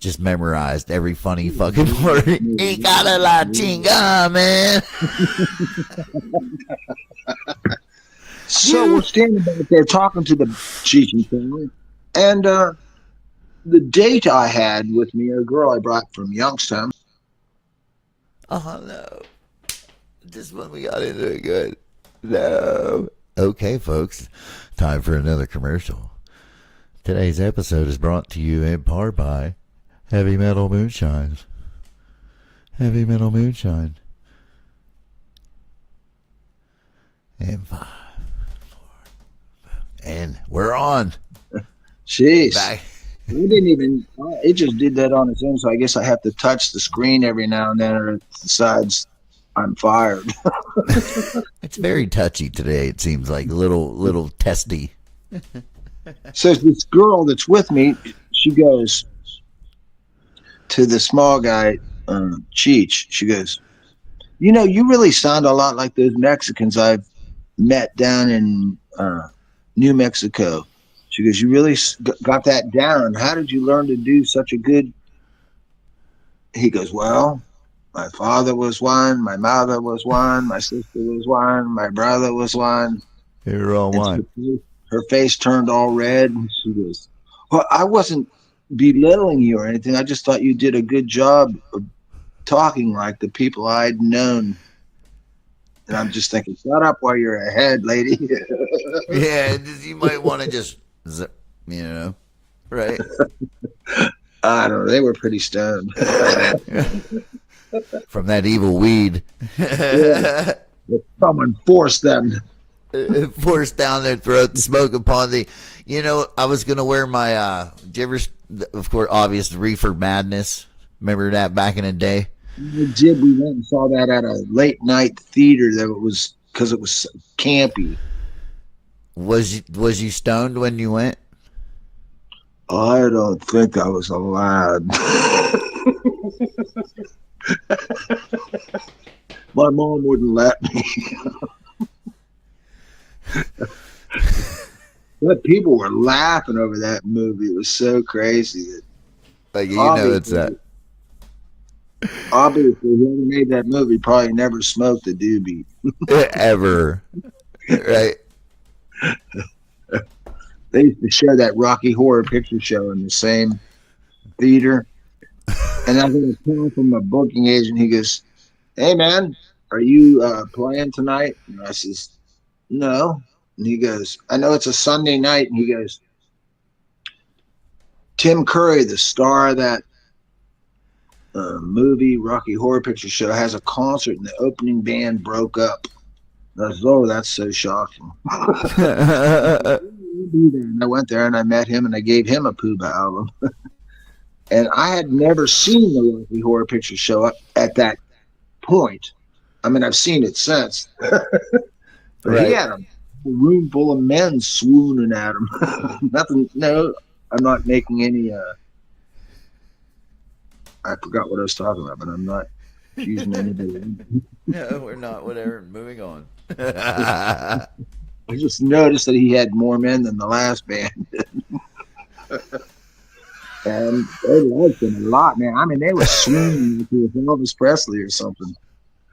just memorized every funny fucking word. He got a la chinga, man. So we're standing back there talking to the Cheech and family, and the date I had with me, a girl I brought from Youngstown. Oh no, this one we got into it good. No. Okay, folks, time for another commercial. Today's episode is brought to you in part by Heavy Metal Moonshine. Heavy Metal Moonshine. And 5, 4, and we're on. Jeez. Back. We didn't even, it just did that on its own, so I guess I have to touch the screen every now and then, or it decides I'm fired. It's very touchy today, it seems like. Little testy. So this girl that's with me, she goes to the small guy, Cheech. She goes, you know, you really sound a lot like those Mexicans I've met down in New Mexico. She goes, you really got that down. How did you learn to do such a good? He goes, well, my father was one, my mother was one, my sister was one, my brother was one. You're all one. Her face turned all red. And she goes, well, I wasn't belittling you or anything. I just thought you did a good job of talking like the people I'd known. And I'm just thinking, shut up while you're ahead, lady. Yeah, you might want to just, you know, right? I don't know. They were pretty stoned. From that evil weed. Yeah. Someone forced them. Forced down their throat, smoke upon the. You know, I was going to wear my, did you ever, of course, obvious, Reefer Madness. Remember that back in the day? We did. We went and saw that at a late night theater that was, because it was campy. Was you stoned when you went? I don't think I was allowed. My mom wouldn't let me. But people were laughing over that movie. It was so crazy. Like, you know, it's that. Obviously, whoever made that movie probably never smoked a doobie. Ever. Right? They used to show that Rocky Horror Picture Show in the same theater. And I got a call from a booking agent. He goes, hey, man, are you playing tonight? And I says, no. And he goes, I know it's a Sunday night. And he goes, Tim Curry, the star of that movie, Rocky Horror Picture Show, has a concert and the opening band broke up. I said, oh, that's so shocking. And I went there and I met him and I gave him a POOBAH album. And I had never seen the Rocky Horror Picture Show at that point. I mean, I've seen it since. But right. He had a room full of men swooning at him. Nothing. No, I'm not making any. I forgot what I was talking about, but I'm not accusing anybody. No, we're not. Whatever. Moving on. I just noticed that he had more men than the last band did. And they liked him a lot, man. I mean, they were swinging like he was Elvis Presley or something.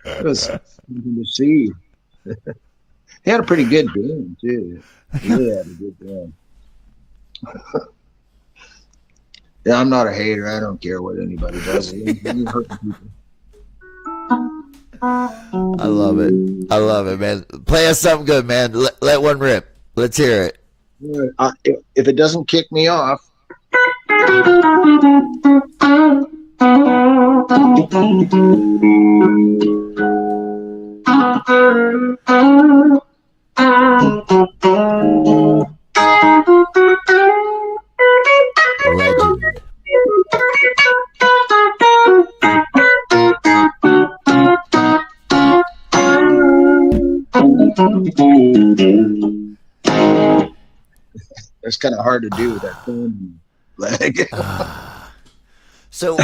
It was something to see. He had a pretty good band, too. He really had a good band. Yeah, I'm not a hater. I don't care what anybody does. I love it. I love it, man. Play us something good, man. Let one rip. Let's hear it. If it doesn't kick me off. Legend. It's kind of hard to do with that phone leg. So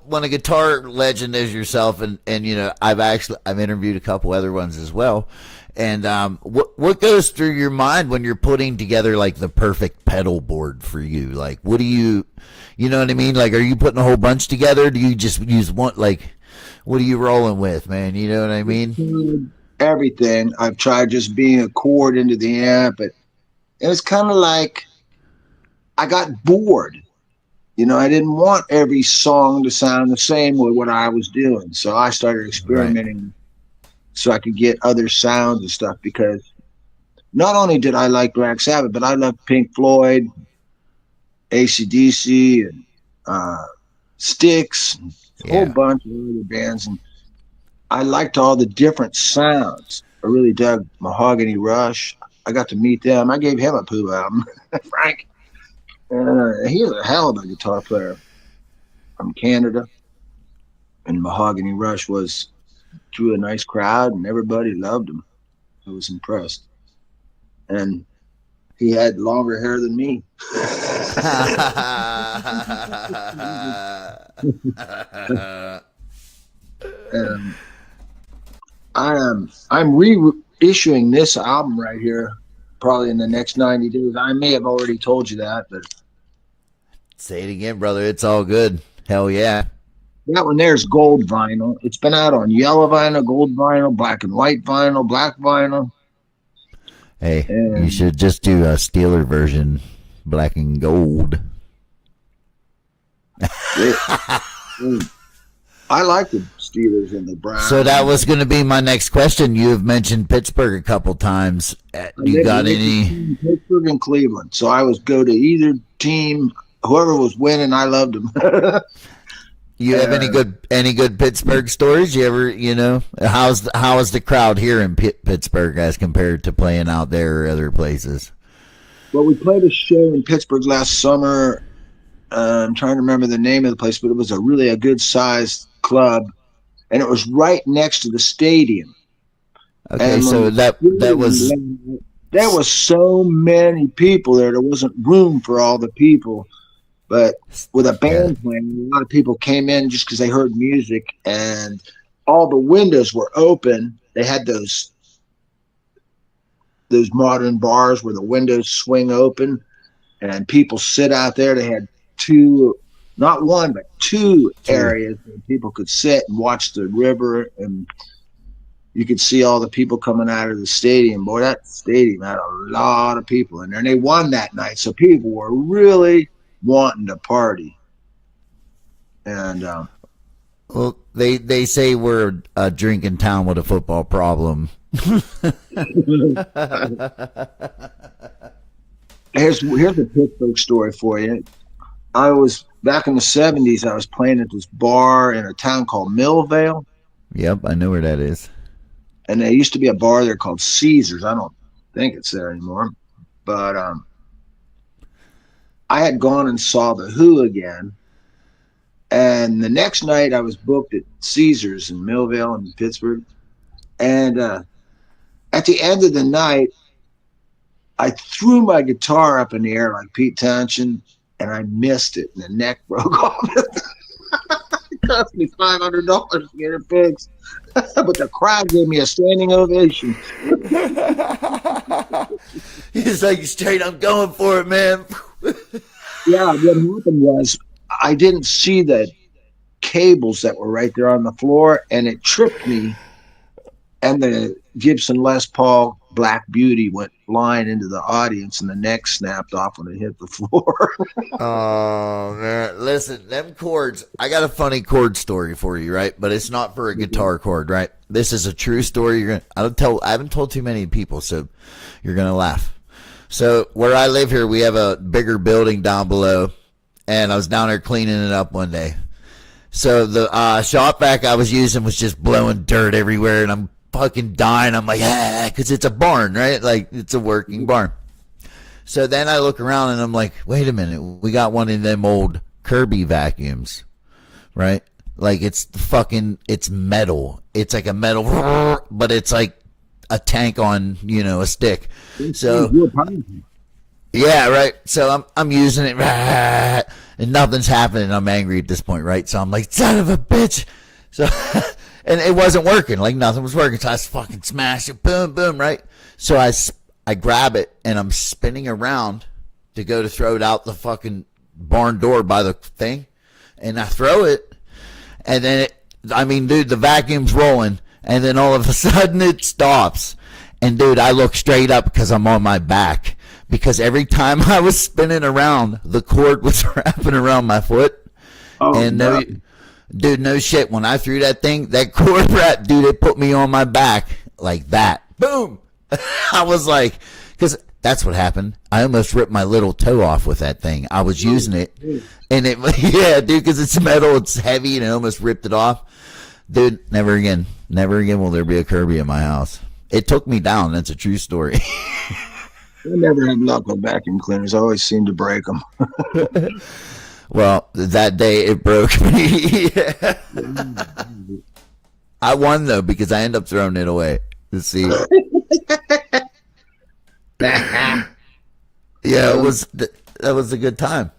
when a guitar legend is yourself, and you know, I've interviewed a couple other ones as well, and what goes through your mind when you're putting together like the perfect pedal board for you? Like, what do you know what I mean? Like, are you putting a whole bunch together? Do you just use one? Like, what are you rolling with, man? You know what I mean? Everything. I've tried just being a chord into the amp, but it was kind of like I got bored. You know, I didn't want every song to sound the same with what I was doing. So I started experimenting so I could get other sounds and stuff, because not only did I like Black Sabbath, but I loved Pink Floyd, AC/DC, and Styx, and a whole bunch of other bands. And I liked all the different sounds. I really dug Mahogany Rush. I got to meet them. I gave him a POOBAH album, Frank. He's a hell of a guitar player from Canada. And Mahogany Rush drew a nice crowd, and everybody loved him. I was impressed. And he had longer hair than me. And I'm reissuing this album right here probably in the next 90 days. I may have already told you that, but say it again, brother. It's all good. Hell yeah. That one there's gold vinyl. It's been out on yellow vinyl, gold vinyl, black and white vinyl, black vinyl. Hey, you should just do a Steeler version, black and gold. I like the Steelers and the Browns. So that was going to be my next question. You have mentioned Pittsburgh a couple times. You got any? Pittsburgh and Cleveland. So I was go to either team. Whoever was winning, I loved them. You have any good Pittsburgh stories? You ever, you know, how is the crowd here in Pittsburgh as compared to playing out there or other places? Well, we played a show in Pittsburgh last summer. I'm trying to remember the name of the place, but it was a good sized club, and it was right next to the stadium. Okay, and so there was so many people there. There wasn't room for all the people. But with a band playing, a lot of people came in just because they heard music, and all the windows were open. They had those modern bars where the windows swing open, and people sit out there. They had not one, but two areas where people could sit and watch the river, and you could see all the people coming out of the stadium. Boy, that stadium had a lot of people in there, and they won that night, so people were really wanting to party. And well, they say we're a drinking town with a football problem. Here's a Pittsburgh story for you. I was back in the 70s. I was playing at this bar in a town called Millvale. Yep, I know where that is. And there used to be a bar there called Caesars. I don't think it's there anymore, but I had gone and saw the Who again, and the next night I was booked at Caesars in Millvale in Pittsburgh, and at the end of the night, I threw my guitar up in the air like Pete Townshend, and I missed it, and the neck broke off. It cost me $500 to get it fixed, but the crowd gave me a standing ovation. He's like, straight, I'm going for it, man. Yeah, what happened was I didn't see the cables that were right there on the floor, and it tripped me, and the Gibson Les Paul Black Beauty went flying into the audience, and the neck snapped off when it hit the floor. Oh, man. Listen, them chords, I got a funny chord story for you, right? But it's not for a guitar chord, right? This is a true story. I haven't told too many people, so you're going to laugh. So where I live here, we have a bigger building down below, and I was down there cleaning it up one day. So the shop vac I was using was just blowing dirt everywhere, and I'm fucking dying. I'm like, because it's a barn, right? Like, it's a working barn. So then I look around and I'm like, wait a minute, we got one of them old Kirby vacuums, right? Like, it's metal. It's like a metal, but it's like a tank on, a stick. So, yeah, right. So I'm using it, and nothing's happening. I'm angry at this point, right? So I'm like, son of a bitch. So, and it wasn't working. Like, nothing was working. So I fucking smash it, boom, boom, right? So I grab it and I'm spinning around to go to throw it out the fucking barn door by the thing, and I throw it, and then dude, the vacuum's rolling, and then all of a sudden it stops, and dude, I look straight up because I'm on my back, because every time I was spinning around, the cord was wrapping around my foot, and dude, no shit, when I threw that thing, that cord wrap, dude, it put me on my back like that, boom. I was like, because that's what happened. I almost ripped my little toe off with that thing. I was using it, and yeah, dude, because it's metal, it's heavy, and I almost ripped it off. Dude, never again will there be a Kirby in my house. It took me down. That's a true story. I never had luck with vacuum cleaners. I always seem to break them. Well, that day it broke me. I won, though, because I ended up throwing it away. To see. Yeah, that was a good time.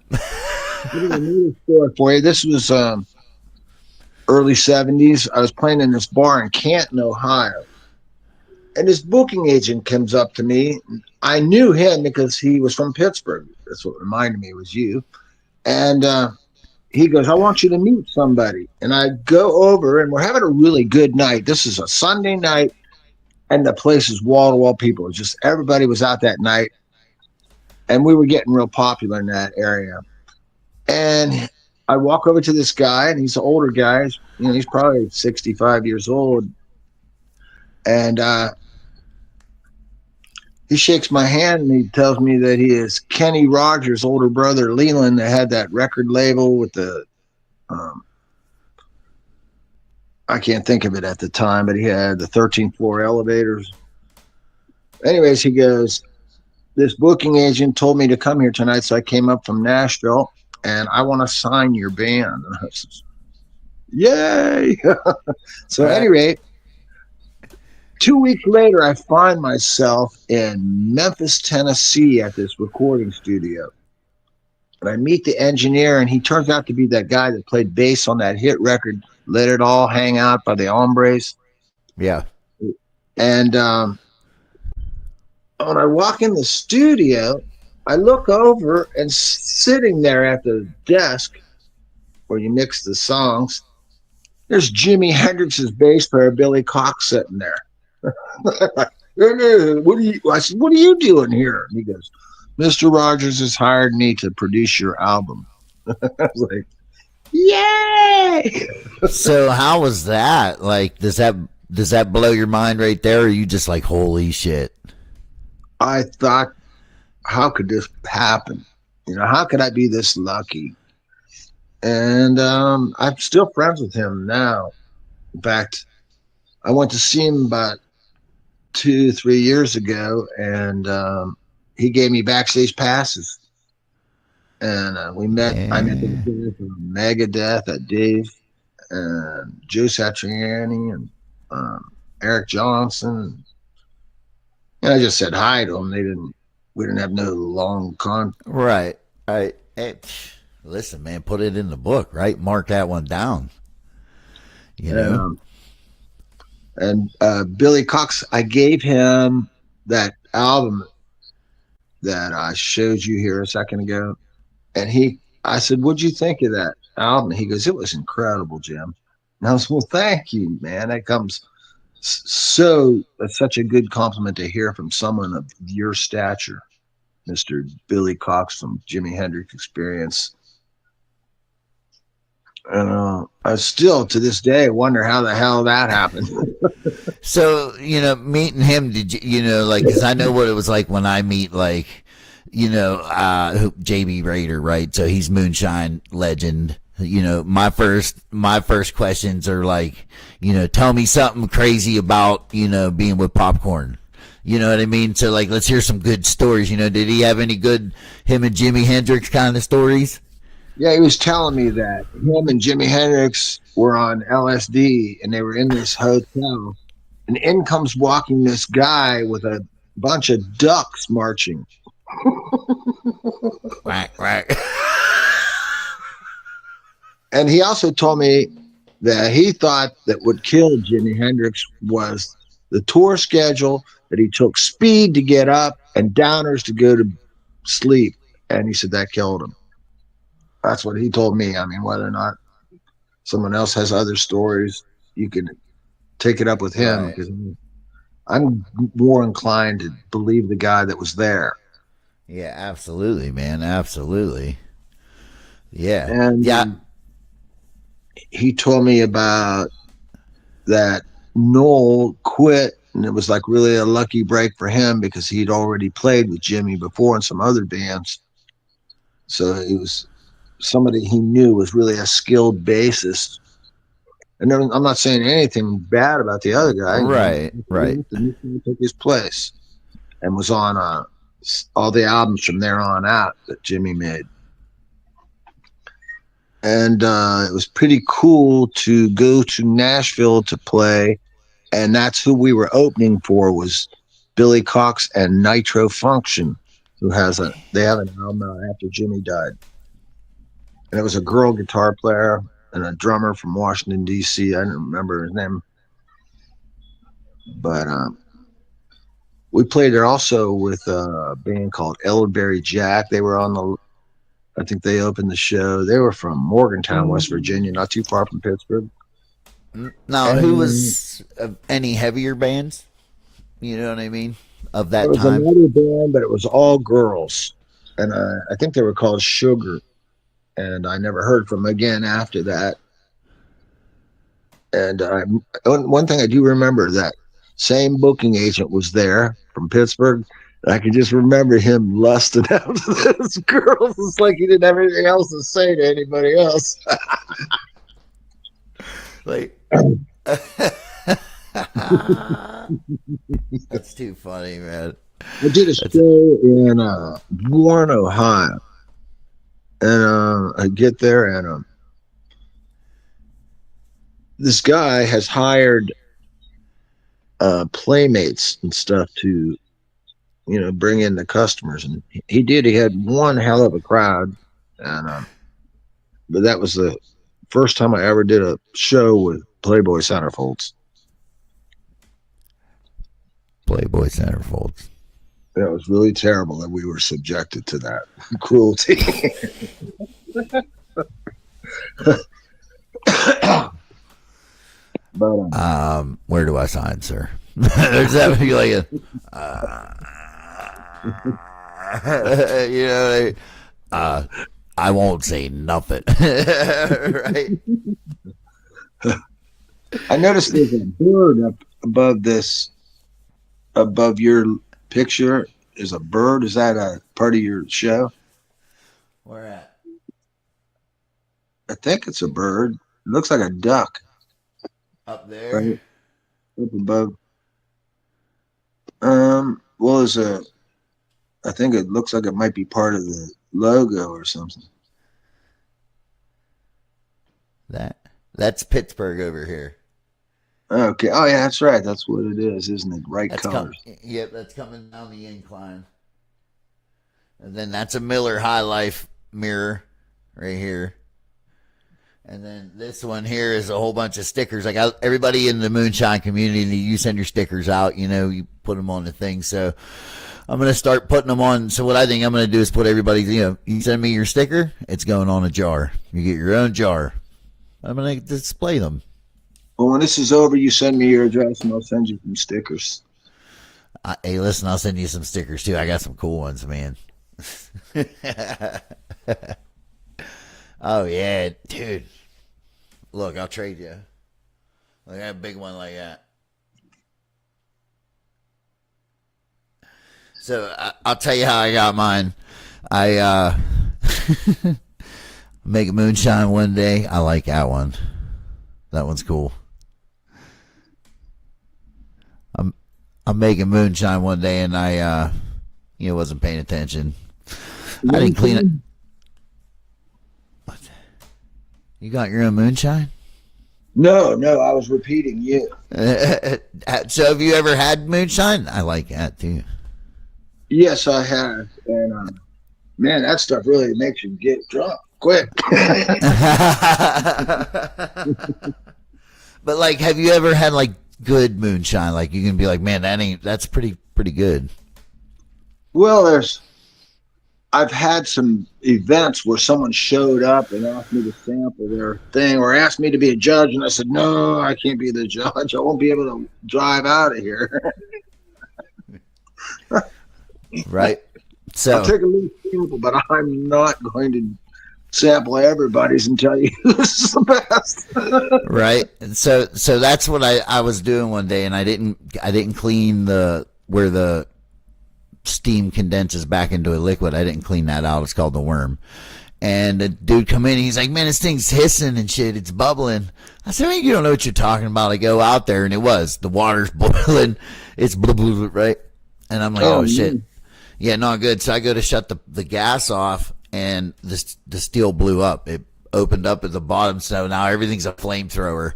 For you. This was early 70s. I was playing in this bar in Canton, Ohio, and this booking agent comes up to me. I knew him because he was from Pittsburgh. That's what reminded me it was you. And he goes, I want you to meet somebody. And I go over, and we're having a really good night. This is a Sunday night. And the place is wall-to-wall people. It was just everybody was out that night. And we were getting real popular in that area. And I walk over to this guy, and he's an older guy. He's probably 65 years old. And he shakes my hand, and he tells me that he is Kenny Rogers' older brother, Leland, that had that record label with the I can't think of it at the time, but he had the 13th floor elevators. Anyways, he goes, this booking agent told me to come here tonight, so I came up from Nashville, and I want to sign your band. And I said, yay! So at any rate, 2 weeks later, I find myself in Memphis, Tennessee at this recording studio. And I meet the engineer, and he turns out to be that guy that played bass on that hit record, Let It All Hang Out by the Hombres. Yeah. And when I walk in the studio, I look over, and sitting there at the desk where you mix the songs, there's Jimi Hendrix's bass player, Billy Cox, sitting there. I said, what are you doing here? And he goes, Mr. Rogers has hired me to produce your album. I was like, yay! So how was that? Like, does that blow your mind right there? Or are you just like, holy shit? I thought, how could this happen? How could I be this lucky? And I'm still friends with him now. In fact, I went to see him about 2-3 years ago, and he gave me backstage passes. And we met. Yeah. I met the Megadeth at Dave, and Joe Satriani, and Eric Johnson. And I just said hi to them. We didn't have no long Right. Hey, listen, man, put it in the book, right? Mark that one down. You know. And Billy Cox, I gave him that album that I showed you here a second ago. And I said, what'd you think of that album? He goes, it was incredible, Jim. And I was, well, thank you, man. That comes that's such a good compliment to hear from someone of your stature, Mr. Billy Cox from Jimi Hendrix Experience. And I still, to this day, wonder how the hell that happened. So, meeting him, did you, because I know what it was like when I meet, JB Raider, right? So he's Moonshine legend. you know, my first questions are like, you know, tell me something crazy about, you know, being with Popcorn. You know what I mean? So like, let's hear some good stories. You know, did he have any good him and Jimi Hendrix kind of stories? Yeah, he was telling me that him and Jimi Hendrix were on LSD and they were in this hotel, and in comes walking this guy with a bunch of ducks marching. Right. And he also told me that he thought that what killed Jimi Hendrix was the tour schedule, that he took speed to get up and downers to go to sleep. And he said that killed him. That's what he told me. I mean, whether or not someone else has other stories, you can take it up with him, Right. because I'm more inclined to believe the guy that was there. Yeah, absolutely, man. Absolutely. Yeah. And Yeah. he told me about that Noel quit, and it was like really a lucky break for him because he'd already played with Jimmy before in some other bands. So he was somebody he knew was really a skilled bassist. And then, I'm not saying anything bad about the other guy. Right. He took his place and was on all the albums from there on out that Jimmy made. And it was pretty cool to go to Nashville to play, and that's who we were opening for, was Billy Cox and Nitro Function, who they have an album out after Jimmy died. And it was a girl guitar player and a drummer from Washington, D.C. I don't remember his name. But we played there also with a band called Elderberry Jack. They were I think they opened the show. They were from Morgantown, West Virginia, not too far from Pittsburgh. Now, who was any heavier bands? You know what I mean? Of that time? It was time? another band, but it was all girls. And I think they were called Sugar. And I never heard from them again after that. And one thing I do remember, that same booking agent was there from Pittsburgh. I can just remember him lusting after those girls. It's like he didn't have anything else to say to anybody else. Like, that's too funny, man. I did a show in Warren, Ohio. And I get there, and this guy has hired playmates and stuff to, you know, bring in the customers, and he did. He had one hell of a crowd, and but that was the first time I ever did a show with Playboy centerfolds. Playboy centerfolds. That was really terrible that we were subjected to that cruelty. But where do I sign, sir? There's that be like a you know, I won't say nothing. Right? I noticed there's a bird up above your picture. Is a bird. Is that a part of your show? Where at? I think it's a bird. It looks like a duck. Up there? Right? Up above. Well, I think it looks like it might be part of the logo or something. That's Pittsburgh over here. Okay. Oh yeah, that's right. That's what it is, isn't it? Right colors. Yep, that's coming down the incline. And then that's a Miller High Life mirror right here. And then this one here is a whole bunch of stickers. Like everybody in the moonshine community, you send your stickers out, you know, you put them on the thing. So I'm going to start putting them on. So what I think I'm going to do is put everybody, you know, you send me your sticker, it's going on a jar. You get your own jar. I'm going to display them. Well, when this is over, you send me your address and I'll send you some stickers. Hey, listen, I'll send you some stickers too. I got some cool ones, man. Oh, yeah, dude. Look, I'll trade you. Look, I got a big one like that. So I'll tell you how I got mine. I Make a moonshine one day. I like that one. That one's cool. I'm making moonshine one day, and I wasn't paying attention. I didn't clean it. What? You got your own moonshine? No, I was repeating you. So have you ever had moonshine? I like that too. Yes, I have. And man, that stuff really makes you get drunk quick. But like, have you ever had like good moonshine? Like you can be like, man, that's pretty good. Well, I've had some events where someone showed up and asked me to sample their thing, or asked me to be a judge, and I said, no, I can't be the judge. I won't be able to drive out of here. Right. So I'll take a little sample, but I'm not going to sample everybody's and tell you this is the best. Right. And so that's what I was doing one day, and I didn't clean where the steam condenses back into a liquid. I didn't clean that out. It's called the worm. And the dude come in, he's like, man, this thing's hissing and shit. It's bubbling. I said, man, you don't know what you're talking about. I go out there, and it was. The water's boiling. It's blah, blah, blah, right? And I'm like, oh shit. Yeah, not good. So I go to shut the gas off, and the steel blew up. It opened up at the bottom, so now everything's a flamethrower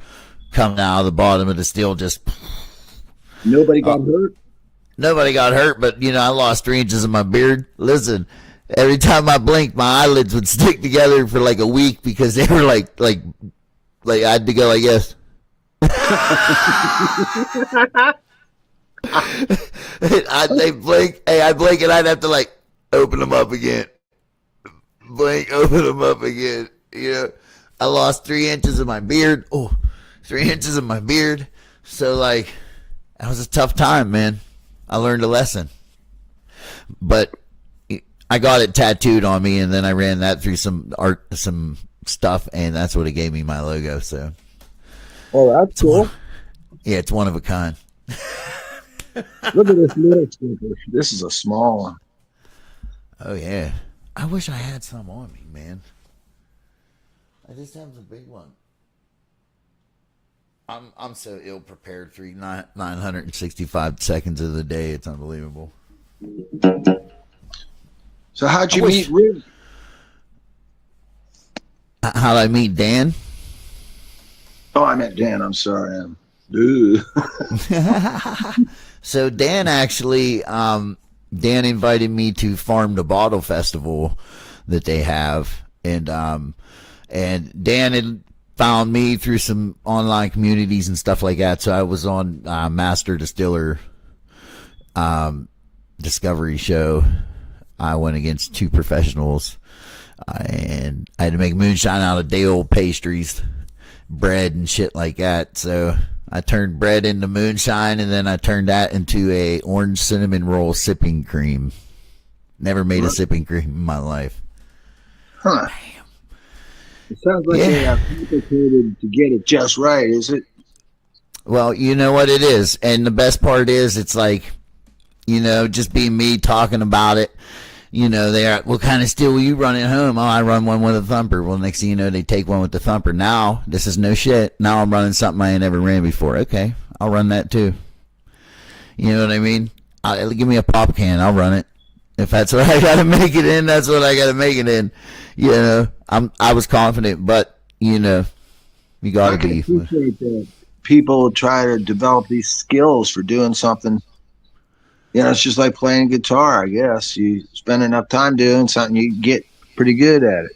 coming out of the bottom of the steel. Just Nobody got hurt? Nobody got hurt, but, I lost 3 inches of my beard. Listen, every time I blinked, my eyelids would stick together for like a week because they were like I had to go like this. I'd blink and I'd have to like open them up again. Blink, open them up again. I lost 3 inches of my beard. 3 inches of my beard. So like, that was a tough time, man. I learned a lesson, but I got it tattooed on me, and then I ran that through some stuff, and that's what it gave me my logo. So, That's cool. Yeah, it's one of a kind. Look at this little sticker. This is a small one. Oh yeah, I wish I had some on me, man. I just have the big one. I'm so ill prepared for 965 seconds of the day. It's unbelievable. So how'd you meet Rick? How'd I meet Dan? Oh, I met Dan. I'm sorry. So Dan actually, Dan invited me to Farm to Bottle Festival that they have, and Dan had found me through some online communities and stuff like that. So I was on Master Distiller Discovery Show. I went against 2 professionals, and I had to make moonshine out of day old pastries, bread and shit like that. So I turned bread into moonshine, and then I turned that into a orange cinnamon roll sipping cream. Never made a sipping cream in my life. Huh. It sounds like they are complicated to get it just right, is it? Well, you know what it is. And the best part is, it's like, just being me talking about it. They are, what kind of steel will you run at home? Oh, I run one with a thumper. Well, next thing you know, they take one with the thumper. Now, this is no shit. Now I'm running something I ain't ever ran before. Okay, I'll run that too. You know what I mean? Give me a pop can. I'll run it. If that's what I got to make it in, that's what I got to make it in. I was confident, but, you got to be. I appreciate that people try to develop these skills for doing something. It's just like playing guitar, I guess. You spend enough time doing something, you get pretty good at it.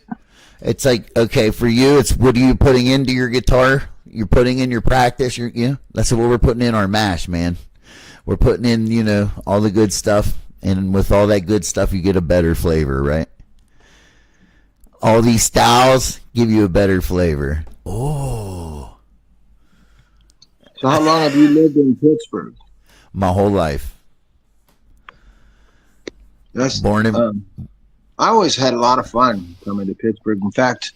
It's like, okay, for you, it's what are you putting into your guitar? You're putting in your practice. That's what we're putting in our mash, man. We're putting in, all the good stuff. And with all that good stuff, you get a better flavor, right? All these styles give you a better flavor. Oh. So how long have you lived in Pittsburgh? My whole life. That's born in. I always had a lot of fun coming to Pittsburgh. In fact,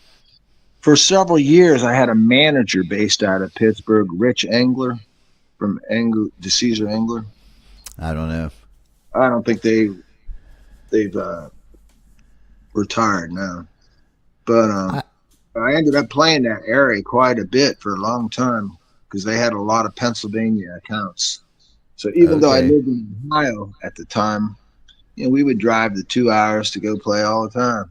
for several years, I had a manager based out of Pittsburgh, Rich Engler, from DeCesar Engler. I don't know. I don't think they've retired now. But I, I ended up playing that area quite a bit for a long time because they had a lot of Pennsylvania accounts. So even though I okay. lived in Ohio at the time, we would drive the 2 hours to go play all the time.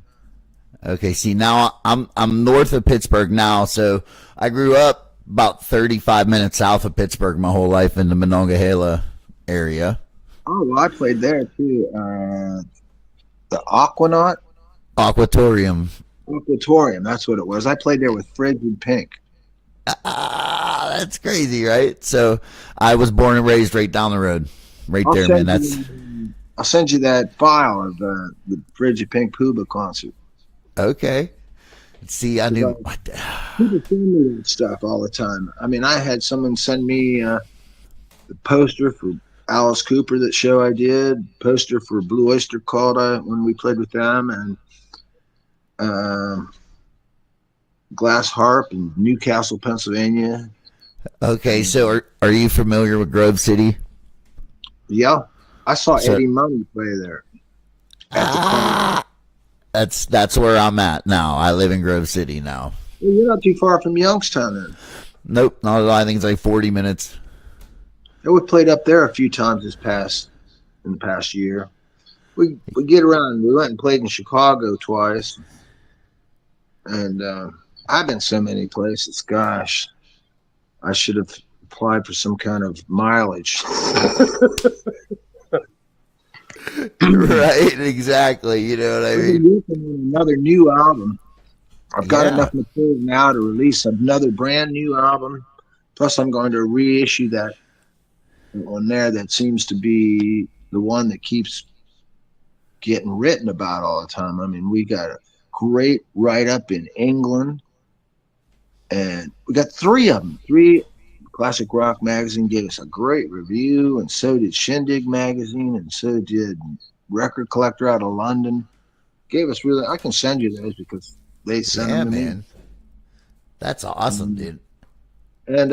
Okay. See, now I'm north of Pittsburgh now, so I grew up about 35 minutes south of Pittsburgh my whole life in the Monongahela area. Oh, well, I played there too. The Aquanaut, Aquatorium. Aquatorium, that's what it was. I played there with Frigid Pink. Ah, that's crazy, right? So I was born and raised right down the road, right I'll there, man. send That's you. I'll send you that file of the Frigid Pink POOBAH concert. okay. See, I knew. People send me that stuff all the time. I mean, I had someone send me the poster for Alice Cooper, that show I did, poster for Blue Oyster Cult when we played with them, and um, Glass Harp in Newcastle, Pennsylvania. Okay, And so are you familiar with Grove City? yeah, I saw So Eddie Money play there at the club. ah, that's where I'm at now. I live in Grove City now. Well, you're not too far from Youngstown then. Nope, not at all. I think it's like 40 minutes. Yeah, we played up there a few times in the past year. We get around. We went and played in Chicago twice, and I've been so many places. Gosh, I should have applied for some kind of mileage. Right, exactly. You know what I I've been mean? working on another new album. I've got Yeah. enough material now to release another brand new album. Plus, I'm going to reissue that one there that seems to be the one that keeps getting written about all the time. I mean, we got a great write up in England, and we got three of them. Three Classic Rock Magazine gave us a great review, and so did Shindig Magazine, and so did Record Collector out of London. Gave us really. I can send you those because they sent Yeah, them to me. man. That's awesome, dude. And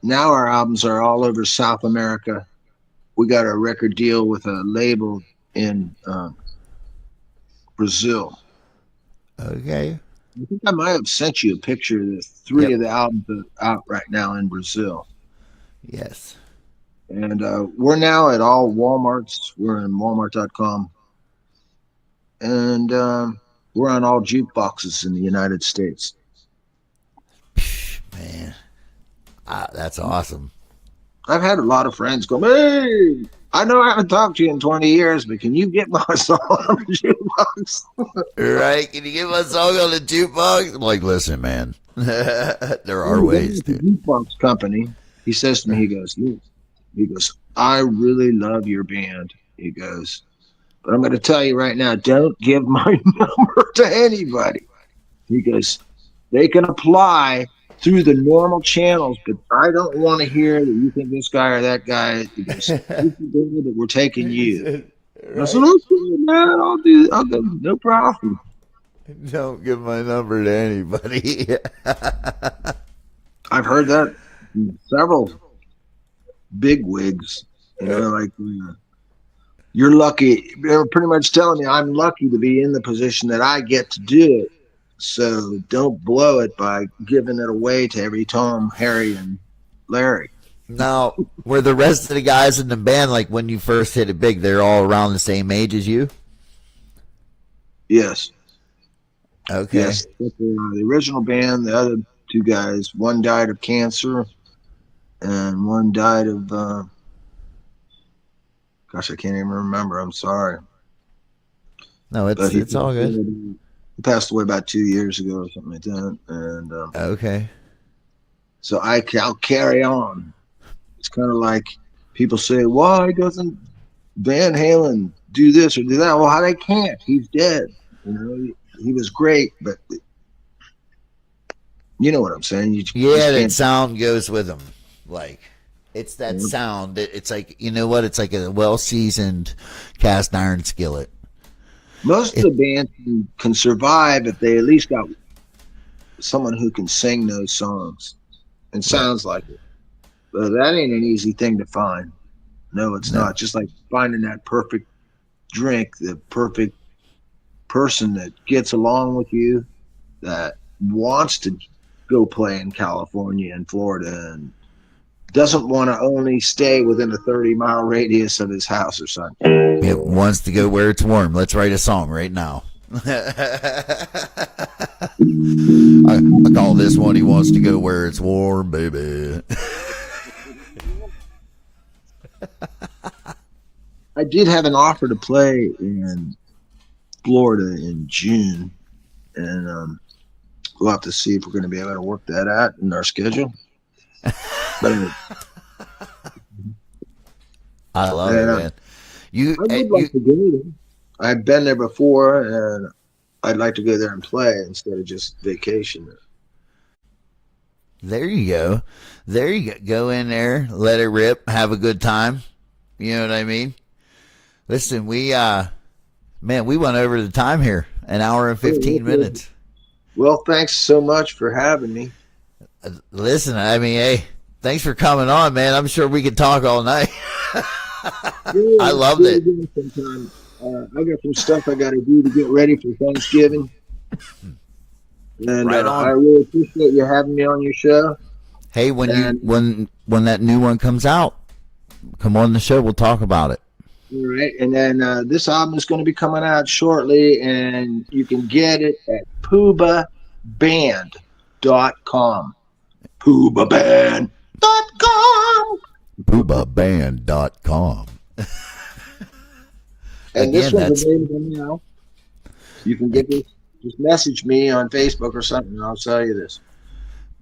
now our albums are all over South America. We got a record deal with a label in Brazil. Okay. I think I might have sent you a picture of the three Yep. of the albums that are out right now in Brazil. Yes. And we're now at all Walmarts. We're in Walmart.com. And we're on all jukeboxes in the United States. Man. That's awesome. I've had a lot of friends go, hey, I know I haven't talked to you in 20 years, but can you get my song on the jukebox? Right? Can you get my song on the jukebox? I'm like, listen, man. There are ways, The dude. jukebox company, he says to me, he goes, I really love your band. He goes, but I'm going to tell you right now, don't give my number to anybody. He goes, they can apply through the normal channels, but I don't want to hear that you think this guy or that guy. He goes, that we're taking you. I said, okay, man, I'll go, no problem. Don't give my number to anybody. I've heard that from several big wigs, like you're lucky. They're pretty much telling me I'm lucky to be in the position that I get to do it. So don't blow it by giving it away to every Tom, Harry, and Larry. Now, were the rest of the guys in the band, like when you first hit it big, they're all around the same age as you? Yes. Okay. Yes. The original band, the other two guys, one died of cancer and one died of, gosh, I can't even remember. I'm sorry. No, it's all good. He passed away about 2 years ago or something like that. And Okay. so I'll carry on. It's kind of like people say, why doesn't Van Halen do this or do that? Well, how they can't. He's dead. He was great, but you know what I'm saying. You Yeah, that sound goes with them. Like, it's that sound. It's like, you know what? It's like a well-seasoned cast iron skillet. Most of the bands can survive if they at least got someone who can sing those songs and sounds like it. But that ain't an easy thing to find. No, it's not. Just like finding that perfect drink, the perfect person that gets along with you. that wants to go play in California and Florida and doesn't want to only stay within a 30-mile radius of his house or something. It wants to go where it's warm. Let's write a song right now. I call this one He Wants to Go Where It's Warm, baby. I did have an offer to play in Florida in June, and we'll have to see if we're going to be able to work that out in our schedule. But I love it, man. I would like to go there. I've been there before, and I'd like to go there and play instead of just vacation. There you go. There you go. Go in there, let it rip, have a good time. You know what I mean? Listen, we went over the time here, an hour and 15 minutes. Well, thanks so much for having me. Listen, I mean, hey, thanks for coming on, man. I'm sure we could talk all night. I loved it. I got some stuff I got to do to get ready for Thanksgiving. And right on. I really appreciate you having me on your show. Hey, when that new one comes out, come on the show. We'll talk about it. All right. And then this album is going to be coming out shortly, and you can get it at POOBAHband.com. POOBAHband.com. POOBAHband.com. And this one's available now. You can get this. Just message me on Facebook or something, and I'll tell you this.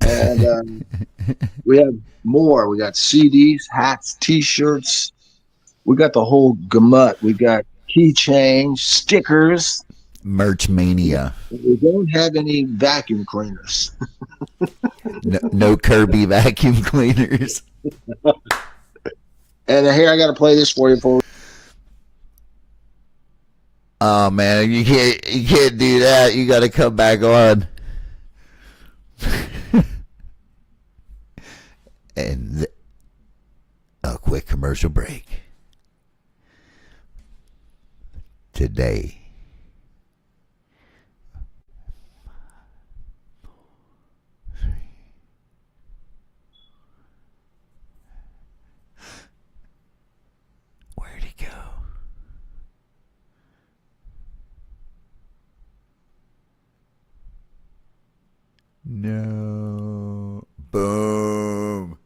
And we have more. We got CDs, hats, T-shirts. We got the whole gamut. We got keychains, stickers. Merch mania. We don't have any vacuum cleaners. No Kirby vacuum cleaners. And here I got to play this for you, folks. Oh man, you can't do that. You got to come back on. And a quick commercial break. Today. Where'd he go? No. Boom.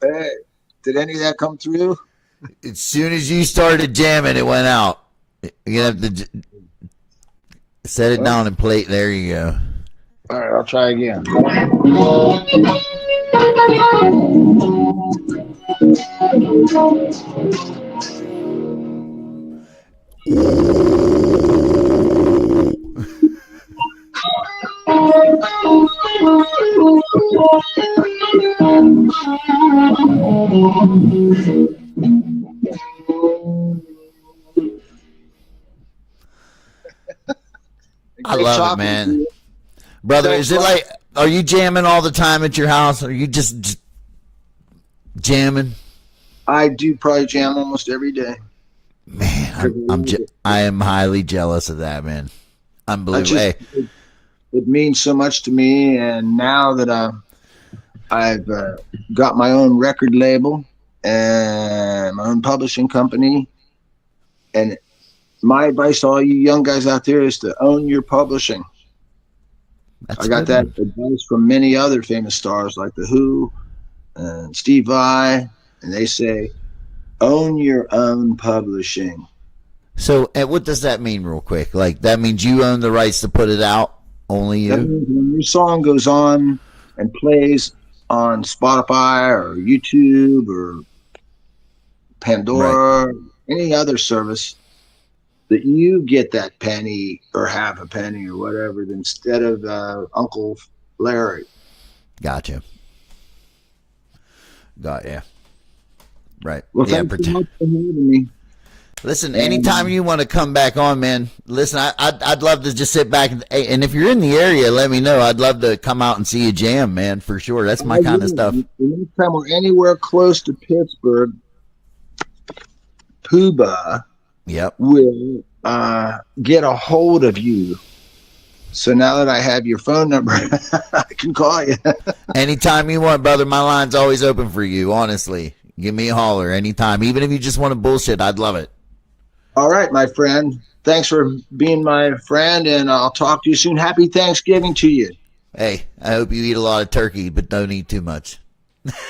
Hey, did any of that come through? As soon as you started jamming, it went out. You have to set it down and play it. There you go. All right, I'll try again. I love it, man. Brother, is it like, are you jamming all the time at your house? Or are you just jamming? I do probably jam almost every day. Man, I am highly jealous of that, man. Unbelievable. It means so much to me, and now that I've got my own record label and my own publishing company, and my advice to all you young guys out there is to own your publishing. I got that advice from many other famous stars like The Who and Steve Vai, and they say, own your own publishing. So, and what does that mean, real quick? Like, that means you own the rights to put it out, only you? That means when your song goes on and plays on Spotify or YouTube or Pandora, right, or any other service, that you get that penny or half a penny or whatever instead of Uncle Larry. Gotcha. Got ya. Right. Well, thanks so much for having me. Listen, anytime you want to come back on, man, listen, I'd love to just sit back. And if you're in the area, let me know. I'd love to come out and see you jam, man, for sure. That's my kind of stuff. Anytime we're anywhere close to Pittsburgh, POOBAH will get a hold of you So now that I have your phone number, I can call you. Anytime you want, brother. My line's always open for you, honestly. Give me a holler anytime. Even if you just want to bullshit, I'd love it. All right, my friend. Thanks for being my friend, and I'll talk to you soon. Happy Thanksgiving to you. Hey, I hope you eat a lot of turkey, but don't eat too much.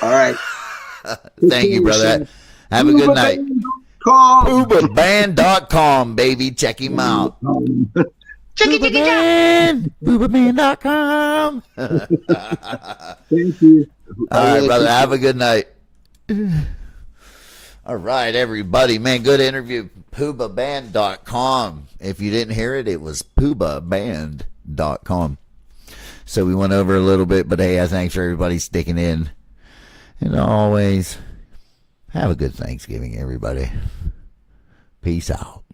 All right. Thank you, brother. Have a good night. POOBAHband.com, baby. Check him out. POOBAHband.com. Thank you. All right, brother. Have a good night. All right, everybody. Man, good interview. POOBAHband.com. If you didn't hear it, it was POOBAHband.com. So we went over a little bit, but hey, thanks for everybody sticking in. And always, have a good Thanksgiving, everybody. Peace out.